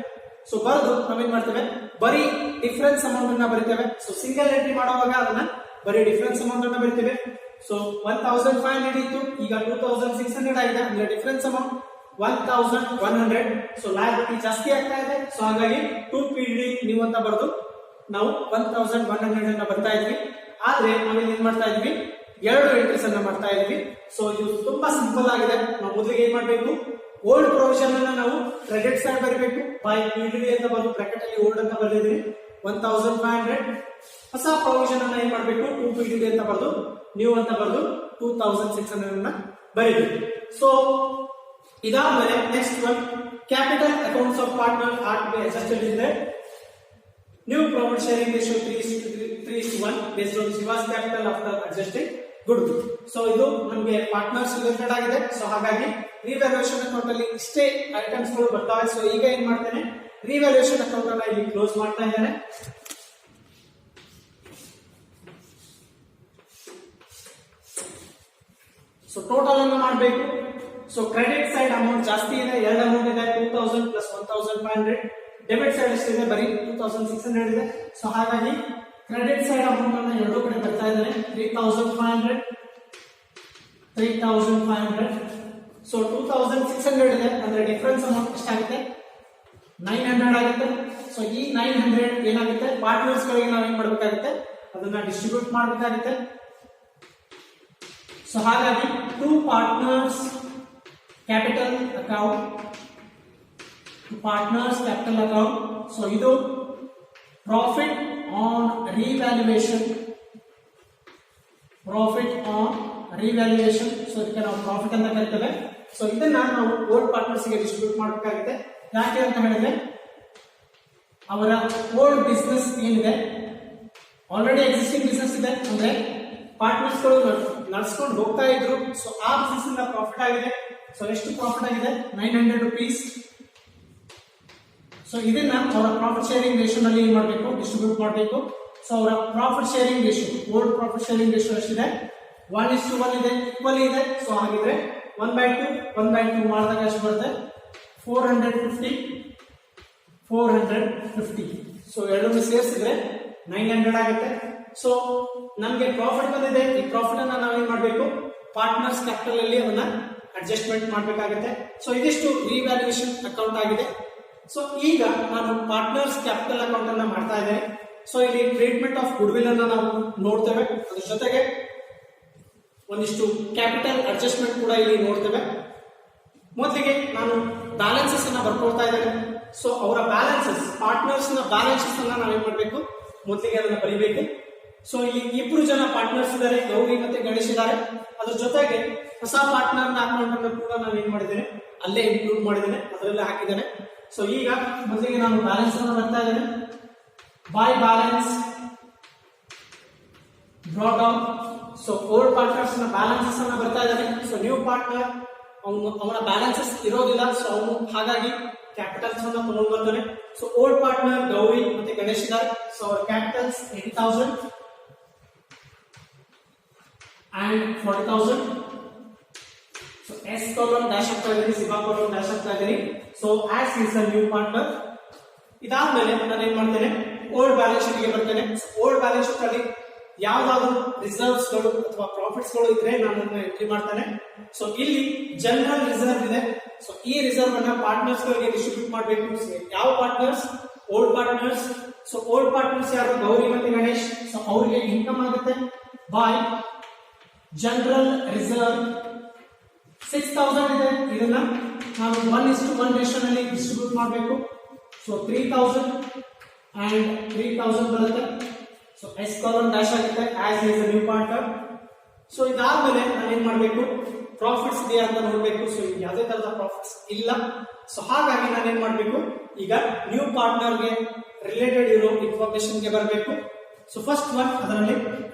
ಸೊ ಬರೆದು ನಾವೇನ್ ಮಾಡ್ತೇವೆ, ಬರೀ ಡಿಫರೆನ್ಸ್ ಅಮೌಂಟ್ ಅನ್ನ ಬರೀತೇವೆ. ಸೊ ಸಿಂಗಲ್ ಎಂಟ್ರಿ ಮಾಡುವಾಗ ಅದನ್ನ ಬರೀ ಡಿಫರೆನ್ಸ್ ಅಮೌಂಟ್ ಅನ್ನ ಬರೀತೇವೆ. ಸೊ 1500 ಇತ್ತು, ಈಗ 2600 ಆಗಿದೆ. ಅಂದ್ರೆ ಡಿಫರೆನ್ಸ್ ಅಮೌಂಟ್ 1100. ಸೊ ಲಯಬಿಲಿಟಿ ಜಾಸ್ತಿ ಆಗ್ತಾ ಇದೆ. ಸೊ ಹಾಗಾಗಿ 2 PDD ನೀವು ಅಂತ ಬರೆದು ನಾವು 1100 ಅನ್ನ ಬರ್ತಾ ಇದ್ವಿ. ಆದ್ರೆ ನಾವೇನ್ ಏನ್ ಮಾಡ್ತಾ ಇದ್ವಿ, ಎರಡು ಎಂಟ್ರೀಸ್ ಅನ್ನ ಮಾಡ್ತಾ ಇದ್ವಿ. ಸೊ ಇದು ತುಂಬಾ ಸಿಂಪಲ್ ಆಗಿದೆ. ನಾವು ಮೊದಲಿಗೆ ಏನ್ ಮಾಡ್ಬೇಕು, ಓಲ್ಡ್ ಪ್ರೊವಿಷನ್ ಅನ್ನ ನಾವು ಕ್ರೆಡಿಟ್ ಸೈಡ್ ಬರೀಬೇಕು ಬೈ PDD ಅಂತ ಬರೆದು ಬ್ರಾಕೆಟ್ ಅಲ್ಲಿ ಓಲ್ಡ್ ಅಂತ ಬರೆದಿದ್ವಿ 1500. ಹೊಸ ಪ್ರೊವಿಷನ್ ಅನ್ನ ಏನ್ ಮಾಡ್ಬೇಕು, 2 PDD ಅಂತ ಬರೆದು ನ್ಯೂ ಅಂತ ಬರೆದು 2600 ಅನ್ನ ಬರೀತೀವಿ. ಸೊ ಇದಾದ್ಮೇಲೆ next one, capital accounts of partner are to be adjusted in the new profit sharing ratio 3:1 based on Shiva's capital after adjusting goodwill. So ಇದು ನಮಗೆ ಪಾರ್ಟ್ನರ್ಸ್ ರಿಲೇಟೆಡ್ ಆಗಿದೆ. ಸೊ ಹಾಗಾಗಿ ರಿವ್ಯಾಲ್ಯೂಯೇಷನ್ ಅಕೌಂಟ್ ಅಲ್ಲಿ ಇಷ್ಟೇ ಐಟಮ್ಸ್ ಗಳು ಬರ್ತಾವೆ. ಸೊ ಈಗ ಏನ್ ಮಾಡ್ತೇನೆ, ರಿವ್ಯಾಲ್ಯೂಯೇಷನ್ ಅಕೌಂಟ್ ಅನ್ನ ಇಲ್ಲಿ ಕ್ಲೋಸ್ ಮಾಡ್ತಾ ಇದ್ದೇನೆ. ಸೊ ಟೋಟಲ್ ಅನ್ನು ಮಾಡಬೇಕು. ಸೊ ಕ್ರೆಡಿಟ್ ಸೈಡ್ ಅಮೌಂಟ್ ಜಾಸ್ತಿ ಇದೆ, ಎರಡು ಅಮೌಂಟ್ ಇದೆ, 2000 ಪ್ಲಸ್ 1500. ಡೆಬಿಟ್ ಸೈಡ್ ಎಷ್ಟಿದೆ, ಬರೀ 2600 ಇದೆ. ಸೊ ಹಾಗಾಗಿ ಕ್ರೆಡಿಟ್ ಸೈಡ್ ಅಮೌಂಟ್ ಅನ್ನ ಎರಡೂ ಕಡೆ ಬರ್ತಾ ಇದ್ದಾರೆ, 3500. ಸೊ 2600 ಇದೆ, ಅಂದ್ರೆ ಡಿಫರೆನ್ಸ್ ಅಮೌಂಟ್ ಎಷ್ಟಾಗುತ್ತೆ, 900 ಆಗುತ್ತೆ. ಸೊ ಈ 900 ಏನಾಗುತ್ತೆ, ಪಾರ್ಟ್ನರ್ಸ್ ಗಳಿಗೆ ನಾವು ಏನ್ ಮಾಡಬೇಕಾಗುತ್ತೆ, ಅದನ್ನ ಡಿಸ್ಟ್ರಿಬ್ಯೂಟ್ ಮಾಡಬೇಕಾಗುತ್ತೆ. ಸೊ ಹಾಗಾಗಿ 2 ಪಾರ್ಟ್ನರ್ಸ್ ಕ್ಯಾಪಿಟಲ್ ಅಕೌಂಟ್. ಸೊ ಇದು ಪ್ರಾಫಿಟ್ ಆನ್ ರಿವ್ಯಾಲ್ಯೂಯೇಷನ್. ಸೊ ಇದಕ್ಕೆ ನಾವು ಪ್ರಾಫಿಟ್ ಅಂತ ಕರಿತೇವೆ. ಸೊ ಇದನ್ನ ನಾವು ಓಲ್ಡ್ ಪಾರ್ಟ್ನರ್ಸ್ ಗೆ ಡಿಸ್ಟ್ರಿಬ್ಯೂಟ್ ಮಾಡಬೇಕಾಗುತ್ತೆ. ಯಾಕೆ ಅಂತ ಹೇಳಿದ್ರೆ ಅವರ ಓಲ್ಡ್ ಬಿಸ್ನೆಸ್ ಏನಿದೆ, ಆಲ್ರೆಡಿ ಎಕ್ಸಿಸ್ಟಿಂಗ್ ಬಿಸ್ನೆಸ್ ಇದೆ, ಅಂದ್ರೆ ಪಾರ್ಟ್ನರ್ಸ್ ಗಳು ನಡೆಸ್ಕೊಂಡು ಹೋಗ್ತಾ ಇದ್ರು. ಸೊ ಆ ಬಿಸ್ನೆಸ್ ಇಂದ ಪ್ರಾಫಿಟ್ ಆಗಿದೆ. ಸೊ ಎಷ್ಟು ಪ್ರಾಫಿಟ್ ಆಗಿದೆ, 900 rupees. ಸೊ ಇದನ್ನ ಅವರ ಪ್ರಾಫಿಟ್ ಶೇರಿಂಗ್ ರೇಷಿಯೋ ನಲ್ಲಿ ಏನ್ ಮಾಡಬೇಕು, ಡಿಸ್ಟ್ರಿಬ್ಯೂಟ್ ಮಾಡಬೇಕು. ಸೊ ಅವರ profit sharing ratio, old profit sharing ratio ಎಷ್ಟಿದೆ, 1:1 ಇದೆ, ಈಕ್ವಲಿ ಇದೆ. ಸೊ ಹಾಗಿದ್ರೆ 1/2 1/2 ಮಾಡಿದಾಗ ಎಷ್ಟು ಬರುತ್ತೆ? 450. ಸೊ ಎರಡನ್ನು ಸೇರಿಸಿದ್ರೆ 900 ಆಗುತ್ತೆ. ಸೊ ನಮಗೆ ಪ್ರಾಫಿಟ್ ಬಂದಿದೆ. ಈ ಪ್ರಾಫಿಟ್ ಅನ್ನ ನಾವೇನ್ ಮಾಡಬೇಕು? ಪಾರ್ಟ್ನರ್ಸ್ ಕ್ಯಾಪಿಟಲ್ ಅಲ್ಲಿ ಅದನ್ನ ಅಡ್ಜಸ್ಟ್ಮೆಂಟ್ ಮಾಡಬೇಕಾಗುತ್ತೆ. ಸೊ ಇದಿಷ್ಟು ರಿವ್ಯಾಲ್ಯೂಯೇಷನ್ ಅಕೌಂಟ್ ಆಗಿದೆ. ಸೊ ಈಗ ನಾನು ಪಾರ್ಟ್ನರ್ಸ್ ಕ್ಯಾಪಿಟಲ್ ಅಕೌಂಟ್ ಅನ್ನ ಮಾಡ್ತಾ ಇದ್ದೇನೆ. ಸೊ ಇಲ್ಲಿ ಟ್ರೀಟ್ಮೆಂಟ್ ಆಫ್ ಗುಡ್ ವಿಲ್ ಅನ್ನ ನಾವು ನೋಡ್ತೇವೆ. ಅದ್ರ ಜೊತೆಗೆ ಒಂದಿಷ್ಟು ಕ್ಯಾಪಿಟಲ್ ಅಡ್ಜಸ್ಟ್ಮೆಂಟ್ ಕೂಡ ಇಲ್ಲಿ ನೋಡ್ತೇವೆ. ಮೊದಲಿಗೆ ನಾನು ಬ್ಯಾಲೆನ್ಸಸ್ ಅನ್ನ ಬರ್ಕೊಳ್ತಾ ಇದ್ದೇನೆ. ಸೊ ಅವರ ಬ್ಯಾಲೆನ್ಸಸ್, ಪಾರ್ಟ್ನರ್ಸ್ ನ ಬ್ಯಾಲೆನ್ಸಸ್ ಅನ್ನ ನಾವೇನ್ ಮಾಡಬೇಕು? ಮೊದಲಿಗೆ ಅದನ್ನ ಬರೀಬೇಕು. ಸೊ ಇಲ್ಲಿ ಇಬ್ರು ಜನ ಪಾರ್ಟ್ನರ್ಸ್ ಇದ್ದಾರೆ, ಗೌರಿ ಮತ್ತೆ ಗಣೇಶ್ ಇದ್ದಾರೆ. ಅದ್ರ ಜೊತೆಗೆ ಹೊಸ ಪಾರ್ಟ್ನರ್ ನ ಅಕೌಂಟ್ ಅನ್ನು ಕೂಡ ನಾನು ಏನ್ ಮಾಡಿದ್ದೇನೆ? ಅಲ್ಲೇ ಇನ್ಕ್ಲೂಡ್ ಮಾಡಿದ್ದೇನೆ, ಅದರಲ್ಲೇ ಹಾಕಿದ್ದೇನೆ. ಸೊ ಈಗ ಮೊದಲಿಗೆ ನಾನು ಬ್ಯಾಲೆನ್ಸ್ ಅನ್ನು ಬರ್ತಾ ಇದ್ದೇನೆ. By balance draw down. So old partners ನ ಬ್ಯಾಲೆನ್ಸಸ್ ಅನ್ನ ಬರ್ತಾ ಇದ್ದಾನೆ. ಸೊ ನ್ಯೂ ಪಾರ್ಟ್ನರ್ ಅವನ ಬ್ಯಾಲೆನ್ಸಸ್ ಇರೋದಿಲ್ಲ. ಸೊ ಅವನು ಹಾಗಾಗಿ ಕ್ಯಾಪಿಟಲ್ಸ್ ಅನ್ನ ತಗೊಂಡು ಬರ್ತಾನೆ. ಸೊ ಓಲ್ಡ್ ಪಾರ್ಟ್ನರ್ ಗೌರಿ ಮತ್ತೆ ಗಣೇಶ್ ಇದ್ದಾರೆ. ಸೊ ಅವರ capitals 80,000 and 40,000. So S column dash ಆಗ್ತಾ ಇದೀನಿ, ಸಿಬಾ column dash ಆಗ್ತಾ ಇದೀನಿ. So as is a new partner. ಇದಾದ್ಮೇಲೆ ನಾನು ಏನ್ ಮಾಡ್ತೇನೆ? ಓಲ್ಡ್ ಬ್ಯಾಲೆನ್ಸ್ ಶೀಟ್ ಗೆ ಬರ್ತೇನೆ. ಓಲ್ಡ್ ಬ್ಯಾಲೆನ್ಸ್ ಶೀಟ್ ಅಲ್ಲಿ ಯಾವ್ದಾದ್ರು ರಿಸರ್ವ್ಸ್ ಗಳು ಅಥವಾ ಪ್ರಾಫಿಟ್ಸ್ ಗಳು ಇದ್ರೆ ನಾನು ಅದನ್ನ ಎಂಟ್ರಿ ಮಾಡ್ತೇನೆ. ಸೊ ಇಲ್ಲಿ ಜನರಲ್ ರಿಸರ್ವ್ ಇದೆ. ಸೊ ಈ ರಿಸರ್ವ್ ಅನ್ನ ಪಾರ್ಟ್ನರ್ಸ್ ಗಳಿಗೆ ಡಿಸ್ಟ್ರಿಬ್ಯೂಟ್ ಮಾಡಬೇಕು. ಯಾವ partners? Old partners. So old partners ಯಾರು? ಗೌರಿ ಮತ್ತೆ ಗಣೇಶ್. ಸೊ ಅವರಿಗೆ ಇನ್ಕಮ್ ಆಗುತ್ತೆ ಬೈ ಜನರಲ್ ರಿಸರ್ವ್ 6,000 ಇದೆ. ಇದನ್ನ ನಾವು 1:1 ರೇಷನ್ ಅಲ್ಲಿ ಡಿಸ್ಟ್ರಿಬ್ಯೂಟ್ ಮಾಡಬೇಕು. ಸೊ 3,000 and 3,000 ಬರುತ್ತೆ. ಸೊ ಎಸ್ ಕಾಲಮ್ ಡ್ಯಾಶ್ ಆಗುತ್ತೆ as is new partner. So ಇದಾದ್ಮೇಲೆ ನಾನು ಏನ್ ಮಾಡಬೇಕು? ಪ್ರಾಫಿಟ್ಸ್ ಇದೆಯಾ ಅಂತ ನೋಡ್ಬೇಕು. ಸೊ ಯಾವುದೇ ತರದ ಪ್ರಾಫಿಟ್ಸ್ ಇಲ್ಲ. ಸೊ ಹಾಗಾಗಿ ನಾನು ಏನ್ ಮಾಡಬೇಕು? ಈಗ ನ್ಯೂ ಪಾರ್ಟ್ನರ್ಗೆ ರಿಲೇಟೆಡ್ ಇರೋ ಇನ್ಫಾರ್ಮೇಶನ್ ಗೆ ಬರಬೇಕು. ಸೊ ಫಸ್ಟ್ ಒನ್, ಅದರಲ್ಲಿ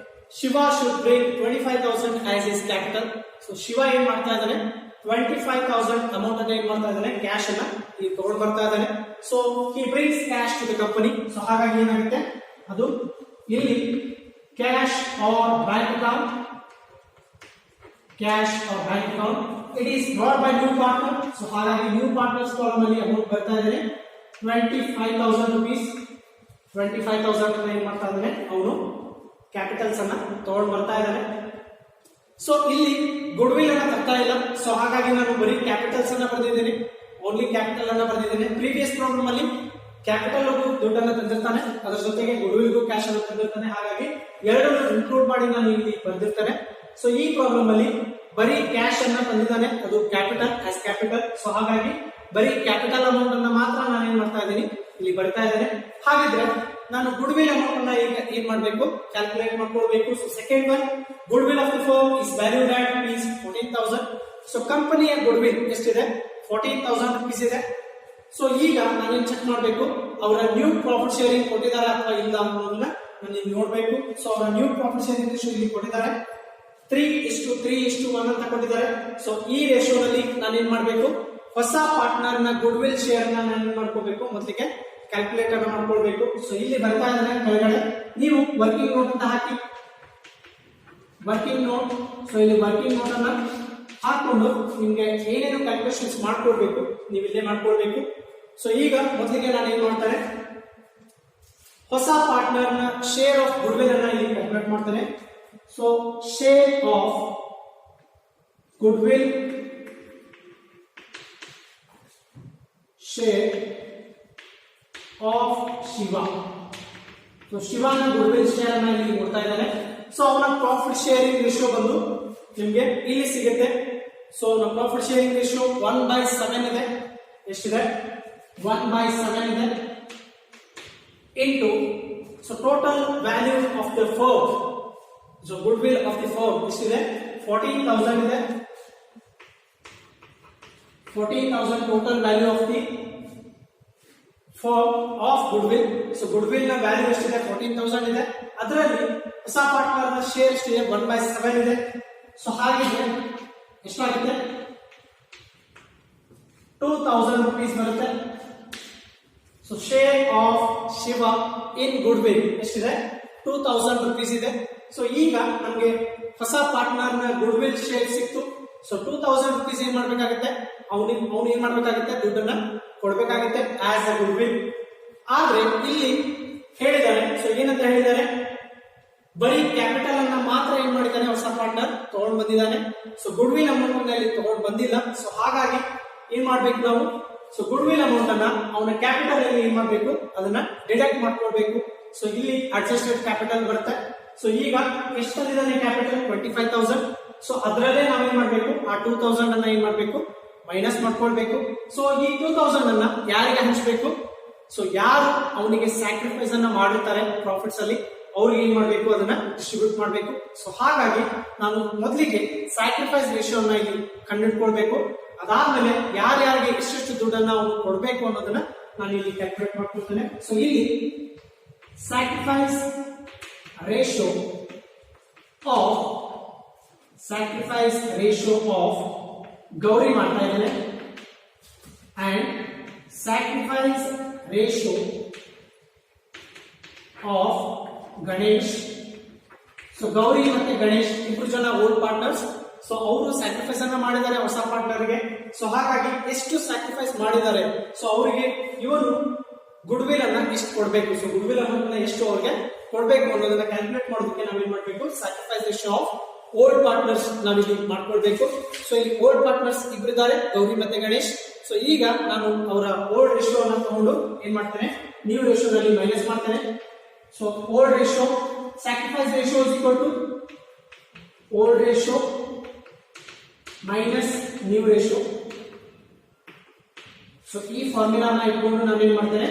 Shiva should bring 25,000 as is capital. So Shiva ಏನ್ ಮಾಡ್ತಾ ಇದ್ದಾನೆ? 25,000 ಅಮೌಂಟ್ ಅನ್ನ ಏನ್ ಮಾಡ್ತಾ ಇದ್ದಾನೆ? ಕ್ಯಾಶ್ ಅನ್ನ ಇಲ್ಲಿ ತಗೊಂಡು ಬರ್ತಾ ಇದ್ದಾನೆ. So he brings cash to the company. So ಹಾಗಾಗಿ ಏನಾಗುತ್ತೆ? ಅದು ಇಲ್ಲಿ cash or bank account, cash or bank account. It is brought by new partner. So ಹಾಗಾಗಿ ನ್ಯೂ ಪಾರ್ಟ್ನರ್ಸ್ ಕಾಲಮ್ ಅಲ್ಲಿ ಅಮೌಂಟ್ ಬರ್ತಾ ಇದ್ದಾನೆ 25,000 rupees. 25,000 ಅನ್ನ ಏನ್ ಮಾಡ್ತಾ ಇದ್ದಾನೆ? ಅವನು ಕ್ಯಾಪಿಟಲ್ಸ್ ಅನ್ನ ತಗೊಂಡು ಬರ್ತಾ ಇದ್ದಾನೆ. ಸೊ ಇಲ್ಲಿ ಗುಡ್ ವಿಲ್ ಅನ್ನ ತರ್ತಾ ಇಲ್ಲ. ಸೊ ಹಾಗಾಗಿ ನಾನು ಬರೀ ಕ್ಯಾಪಿಟಲ್ಸ್ ಅನ್ನ ಬರೆದಿದ್ದೇನೆ, ಓನ್ಲಿ ಕ್ಯಾಪಿಟಲ್ ಅನ್ನ ಬರೆದಿದ್ದೇನೆ. ಪ್ರೀವಿಯಸ್ ಪ್ರಾಬ್ಲಮ್ ಅಲ್ಲಿ ಕ್ಯಾಪಿಟಲ್ ದುಡ್ಡನ್ನ ತಂದಿರ್ತಾನೆ, ಅದರ ಜೊತೆಗೆ ಗುಡ್ ವಿಲ್ಗೂ ಕ್ಯಾಶ್ ಅನ್ನು ತಂದಿರ್ತಾನೆ. ಹಾಗಾಗಿ ಎರಡನ್ನು ಇನ್ಕ್ಲೂಡ್ ಮಾಡಿ ನಾನು ಇಲ್ಲಿ ಬರ್ದಿರ್ತೇನೆ. ಸೊ ಈ ಪ್ರಾಬ್ಲಮ್ ಅಲ್ಲಿ ಬರೀ ಕ್ಯಾಶ್ ಅನ್ನ ತಂದಿದ್ದಾನೆ, ಅದು ಕ್ಯಾಪಿಟಲ್ ಆಸ್ ಕ್ಯಾಪಿಟಲ್. ಸೊ ಹಾಗಾಗಿ ಬರೀ ಕ್ಯಾಪಿಟಲ್ ಅಮೌಂಟ್ ಅನ್ನ ಮಾತ್ರ ನಾನು ಏನ್ ಮಾಡ್ತಾ ಇದ್ದೀನಿ? ಇಲ್ಲಿ ಬರ್ತಾ ಇದ್ದೇನೆ. ಹಾಗಿದ್ರೆ ನಾನು ಗುಡ್ ವಿಲ್ ಅಮೌಂಟ್ ಅನ್ನ ಈಗ ಏನ್ ಮಾಡಬೇಕು? ಕ್ಯಾಲ್ಕುಲೇಟ್ ಮಾಡ್ಕೊಳ್ಬೇಕು. So second one, good will of the firm is valued at rupees 14,000. So ಕಂಪನಿಯ ಗುಡ್ ವಿಲ್ ಎಷ್ಟಿದೆ? 14,000 rupees ಇದೆ. ಸೊ ಈಗ ನಾನೇನ್ ಚೆಕ್ ಮಾಡಬೇಕು? ಅವರ ನ್ಯೂ ಪ್ರಾಫಿಟ್ ಶೇರಿಂಗ್ ಕೊಟ್ಟಿದ್ದಾರೆ ಅಥವಾ ಇಲ್ಲ ಅನ್ನೋದನ್ನ ನಾನು ಇಲ್ಲಿ ನೋಡ್ಬೇಕು. ಸೊ ಅವರ ನ್ಯೂ ಪ್ರಾಫಿಟ್ ಶೇರಿಂಗ್ ರೇಷಿಯೋ ಇಲ್ಲಿ ಕೊಟ್ಟಿದ್ದಾರೆ 3:3:1 ಅಂತ ಕೊಟ್ಟಿದ್ದಾರೆ. ಸೊ ಈ ರೇಷಿಯೋನಲ್ಲಿ ನಾನು ಏನ್ ಮಾಡಬೇಕು? ಹೊಸ ಪಾರ್ಟ್ನರ್ ನ ಗುಡ್ ವಿಲ್ ಶೇರ್ ನ ನಾನು ಏನ್ ಮಾಡ್ಕೋಬೇಕು? ಮೊದಲಿಗೆ ಕ್ಯಾಲ್ಕುಲೇಟ್ ಅನ್ನ ಮಾಡ್ಕೊಳ್ಬೇಕು. ಸೊ ಇಲ್ಲಿ ಬರ್ತಾ ಇದ್ದಾನೆ ಕೆಳಗಡೆ, ನೀವು ವರ್ಕಿಂಗ್ ನೋಟ್ ಅಂತ ಹಾಕಿ, ವರ್ಕಿಂಗ್ ನೋಟ್. ಸೊ ಇಲ್ಲಿ ವರ್ಕಿಂಗ್ ನೋಟ್ ಅನ್ನ ಹಾಕೊಂಡು ನಿಮ್ಗೆ ಏನೇನು ಕ್ಯಾಲ್ಕುಲೇಷನ್ಸ್ ಮಾಡ್ಕೊಳ್ಬೇಕು ನೀವು ಇಲ್ಲೇ ಮಾಡ್ಕೊಳ್ಬೇಕು. ಸೊ ಈಗ ಮೊದಲಿಗೆ ನಾನು ಏನ್ ಮಾಡ್ತೇನೆ? ಹೊಸ ಪಾರ್ಟ್ನರ್ ನ ಶೇರ್ ಆಫ್ ಗುಡ್ ವಿಲ್ ಅನ್ನ ಇಲ್ಲಿ ಕ್ಯಾಲ್ಕುಲೇಟ್ ಮಾಡ್ತೇನೆ. So share of good will, share of Shiva. So ಶಿವನ ಗುಡ್ ವಿಲ್ ಶೇರ್ ಅನ್ನ ಇಲ್ಲಿ ಕೊಡ್ತಾ ಇದ್ದಾನೆ. ಸೊ ಅವನ ಪ್ರಾಫಿಟ್ ಶೇರಿಂಗ್ ರೇಷಿಯೋ ಬಂದು ನಿಮ್ಗೆ ಇಲ್ಲಿ ಸಿಗುತ್ತೆ. ಸೊ ನಮ್ಮ ಪ್ರಾಫಿಟ್ ಶೇರಿಂಗ್ ರೇಷಿಯೋ 1/7 ಇದೆ. ಎಷ್ಟಿದೆ? 1/7 ಇದೆ into. So total value of the firm, so goodwill of the firm ಎಷ್ಟಿದೆ? 14,000 ಇದೆ. 14,000 total value of the firm of good will. So good will ನ ವ್ಯಾಲ್ಯೂ ಎಷ್ಟಿದೆ? 14,000 ಇದೆ. ಅದರಲ್ಲಿ ಹೊಸ ಪಾರ್ಟ್ನರ್ ನ ಶೇರ್ ಎಷ್ಟಿದೆ? 1/7 ಇದೆ. ಸೊ ಹಾಗಿದ್ರೆ ಎಷ್ಟಾಗುತ್ತೆ? 2,000 rupees ಬರುತ್ತೆ. So share of Shiva in good will ಎಷ್ಟಿದೆ? 2,000 rupees ಇದೆ. ಸೊ ಈಗ ನಮಗೆ ಹೊಸ ಪಾರ್ಟ್ನರ್ ನ ಗುಡ್ ವಿಲ್ ಶೇರ್ ಸಿಕ್ತು. ಸೊ 2000 rupees ಏನ್ ಮಾಡ್ಬೇಕಾಗುತ್ತೆ, ಅವನು ಏನ್ ಮಾಡ್ಬೇಕಾಗುತ್ತೆ, ದುಡ್ಡನ್ನ ಕೊಡ್ಬೇಕಾಗುತ್ತೆ ಆಸ್ ಅ ಗುಡ್ ವಿಲ್. ಆದ್ರೆ ಇಲ್ಲಿ ಹೇಳಿದ್ದಾರೆ, ಸೊ ಏನಂತ ಹೇಳಿದ್ದಾರೆ, ಬರೀ ಕ್ಯಾಪಿಟಲ್ ಅನ್ನ ಮಾತ್ರ ಏನ್ ಮಾಡಿದ್ದಾನೆ ಹೊಸ ಪಾರ್ಟ್ನರ್ ತಗೊಂಡ್ ಬಂದಿದ್ದಾನೆ. ಸೊ ಗುಡ್ ವಿಲ್ ಅಮೌಂಟ್ ನಲ್ಲಿ ತಗೊಂಡ್ ಬಂದಿಲ್ಲ. ಸೊ ಹಾಗಾಗಿ ಏನ್ ಮಾಡ್ಬೇಕು ನಾವು, ಸೊ ಗುಡ್ ವಿಲ್ ಅಮೌಂಟ್ ಅನ್ನ ಅವನ ಕ್ಯಾಪಿಟಲ್ ಅಲ್ಲಿ ಏನ್ ಮಾಡ್ಬೇಕು, ಅದನ್ನ ಡಿಡಕ್ಟ್ ಮಾಡ್ಕೊಳ್ಬೇಕು. ಸೊ ಇಲ್ಲಿ ಅಡ್ಜಸ್ಟೆಡ್ ಕ್ಯಾಪಿಟಲ್ ಬರುತ್ತೆ. ಸೊ ಈಗ ಎಷ್ಟಲ್ಲಿದ್ದಾನೆ ಕ್ಯಾಪಿಟಲ್ 25,000. ಸೊ ಅದರಲ್ಲೇ ನಾವೇನ್ ಮಾಡ್ಬೇಕು, ಆ 2,000 ಅನ್ನ ಏನ್ ಮಾಡ್ಬೇಕು, ಮೈನಸ್ ಮಾಡ್ಕೊಳ್ಬೇಕು. ಸೊ ಈ 2,000 ಅನ್ನ ಯಾರಿಗೆ ಹಂಚಬೇಕು, ಸೊ ಯಾರು ಅವನಿಗೆ ಸ್ಯಾಕ್ರಿಫೈಸ್ ಅನ್ನ ಮಾಡಿರ್ತಾರೆ ಪ್ರಾಫಿಟ್ಸ್ ಅಲ್ಲಿ, ಅವ್ರಿಗೆ ಏನ್ ಮಾಡ್ಬೇಕು, ಅದನ್ನ ಡಿಸ್ಟ್ರಿಬ್ಯೂಟ್ ಮಾಡ್ಬೇಕು. ಸೊ ಹಾಗಾಗಿ ನಾನು ಮೊದಲಿಗೆ ಸ್ಯಾಕ್ರಿಫೈಸ್ ರೇಷಿಯೋನ ಇಲ್ಲಿ ಕಂಡುಹಿಡ್ಕೊಳ್ಬೇಕು. ಅದಾದ್ಮೇಲೆ ಯಾರ್ಯಾರಿಗೆ ಎಷ್ಟೆಷ್ಟು ದುಡ್ಡನ್ನ ಅವ್ರು ಕೊಡ್ಬೇಕು ಅನ್ನೋದನ್ನ ನಾನು ಇಲ್ಲಿ ಕ್ಯಾಲ್ಕುಲೇಟ್ ಮಾಡ್ಕೊಳ್ತೇನೆ. ಸೊ ಇಲ್ಲಿ ಸ್ಯಾಕ್ರಿಫೈಸ್ ರೇಷಿಯೋ ಆಫ್ ಗೌರಿ ಮಾಡ್ತಾ ಇದ್ದೇನೆ and sacrifice ratio of Ganesh. So Gauri ಮತ್ತೆ ಗಣೇಶ್ ಇಬ್ರು ಜನ ಓಲ್ಡ್ ಪಾರ್ಟ್ನರ್ಸ್. ಸೊ ಅವರು ಸ್ಯಾಕ್ರಿಫೈಸ್ ಅನ್ನ ಮಾಡಿದ್ದಾರೆ ಹೊಸ ಪಾರ್ಟ್ನರ್ಗೆ. ಸೊ ಹಾಗಾಗಿ ಎಷ್ಟು ಸ್ಯಾಕ್ರಿಫೈಸ್ ಮಾಡಿದ್ದಾರೆ, ಸೊ ಅವರಿಗೆ ಇವನು ಗುಡ್ ವಿಲ್ ಅನ್ನ ಎಷ್ಟು ಕೊಡಬೇಕು, ಸೊ ಗುಡ್ ವಿಲ್ ಅಮೌಂಟ್ ಎಷ್ಟು ಅವ್ರಿಗೆ ಕೊಡಬೇಕು ಅನ್ನೋದನ್ನ ಕ್ಯಾಲ್ಕುಲೇಟ್ ಮಾಡೋದಕ್ಕೆ ನಾವೇನ್ ಮಾಡ್ಬೇಕು, sacrifice ratio of old partners ನಾವಿಲ್ಲಿ ಮಾಡ್ಕೊಳ್ಬೇಕು. ಸೊ ಇಲ್ಲಿ ಓಲ್ಡ್ ಪಾರ್ಟ್ನರ್ಸ್ ಇಬ್ಬರಿದ್ದಾರೆ, ಗೌರಿ ಮತ್ತೆ ಗಣೇಶ್. ಸೊ ಈಗ ನಾನು ಅವರ ಓಲ್ಡ್ ರೇಷಿಯೋ ಅನ್ನ ತಗೊಂಡು ಏನ್ ಮಾಡ್ತೇನೆ, ನ್ಯೂ ರೇಷಿಯೋದಲ್ಲಿ ಮೈನಸ್ ಮಾಡ್ತೇನೆ. So old ratio, sacrifice ratio is equal to old ratio minus new ratio. So ಈ ಫಾರ್ಮುಲಾನ ಇಟ್ಕೊಂಡು ನಾನೇನ್ ಮಾಡ್ತೇನೆ,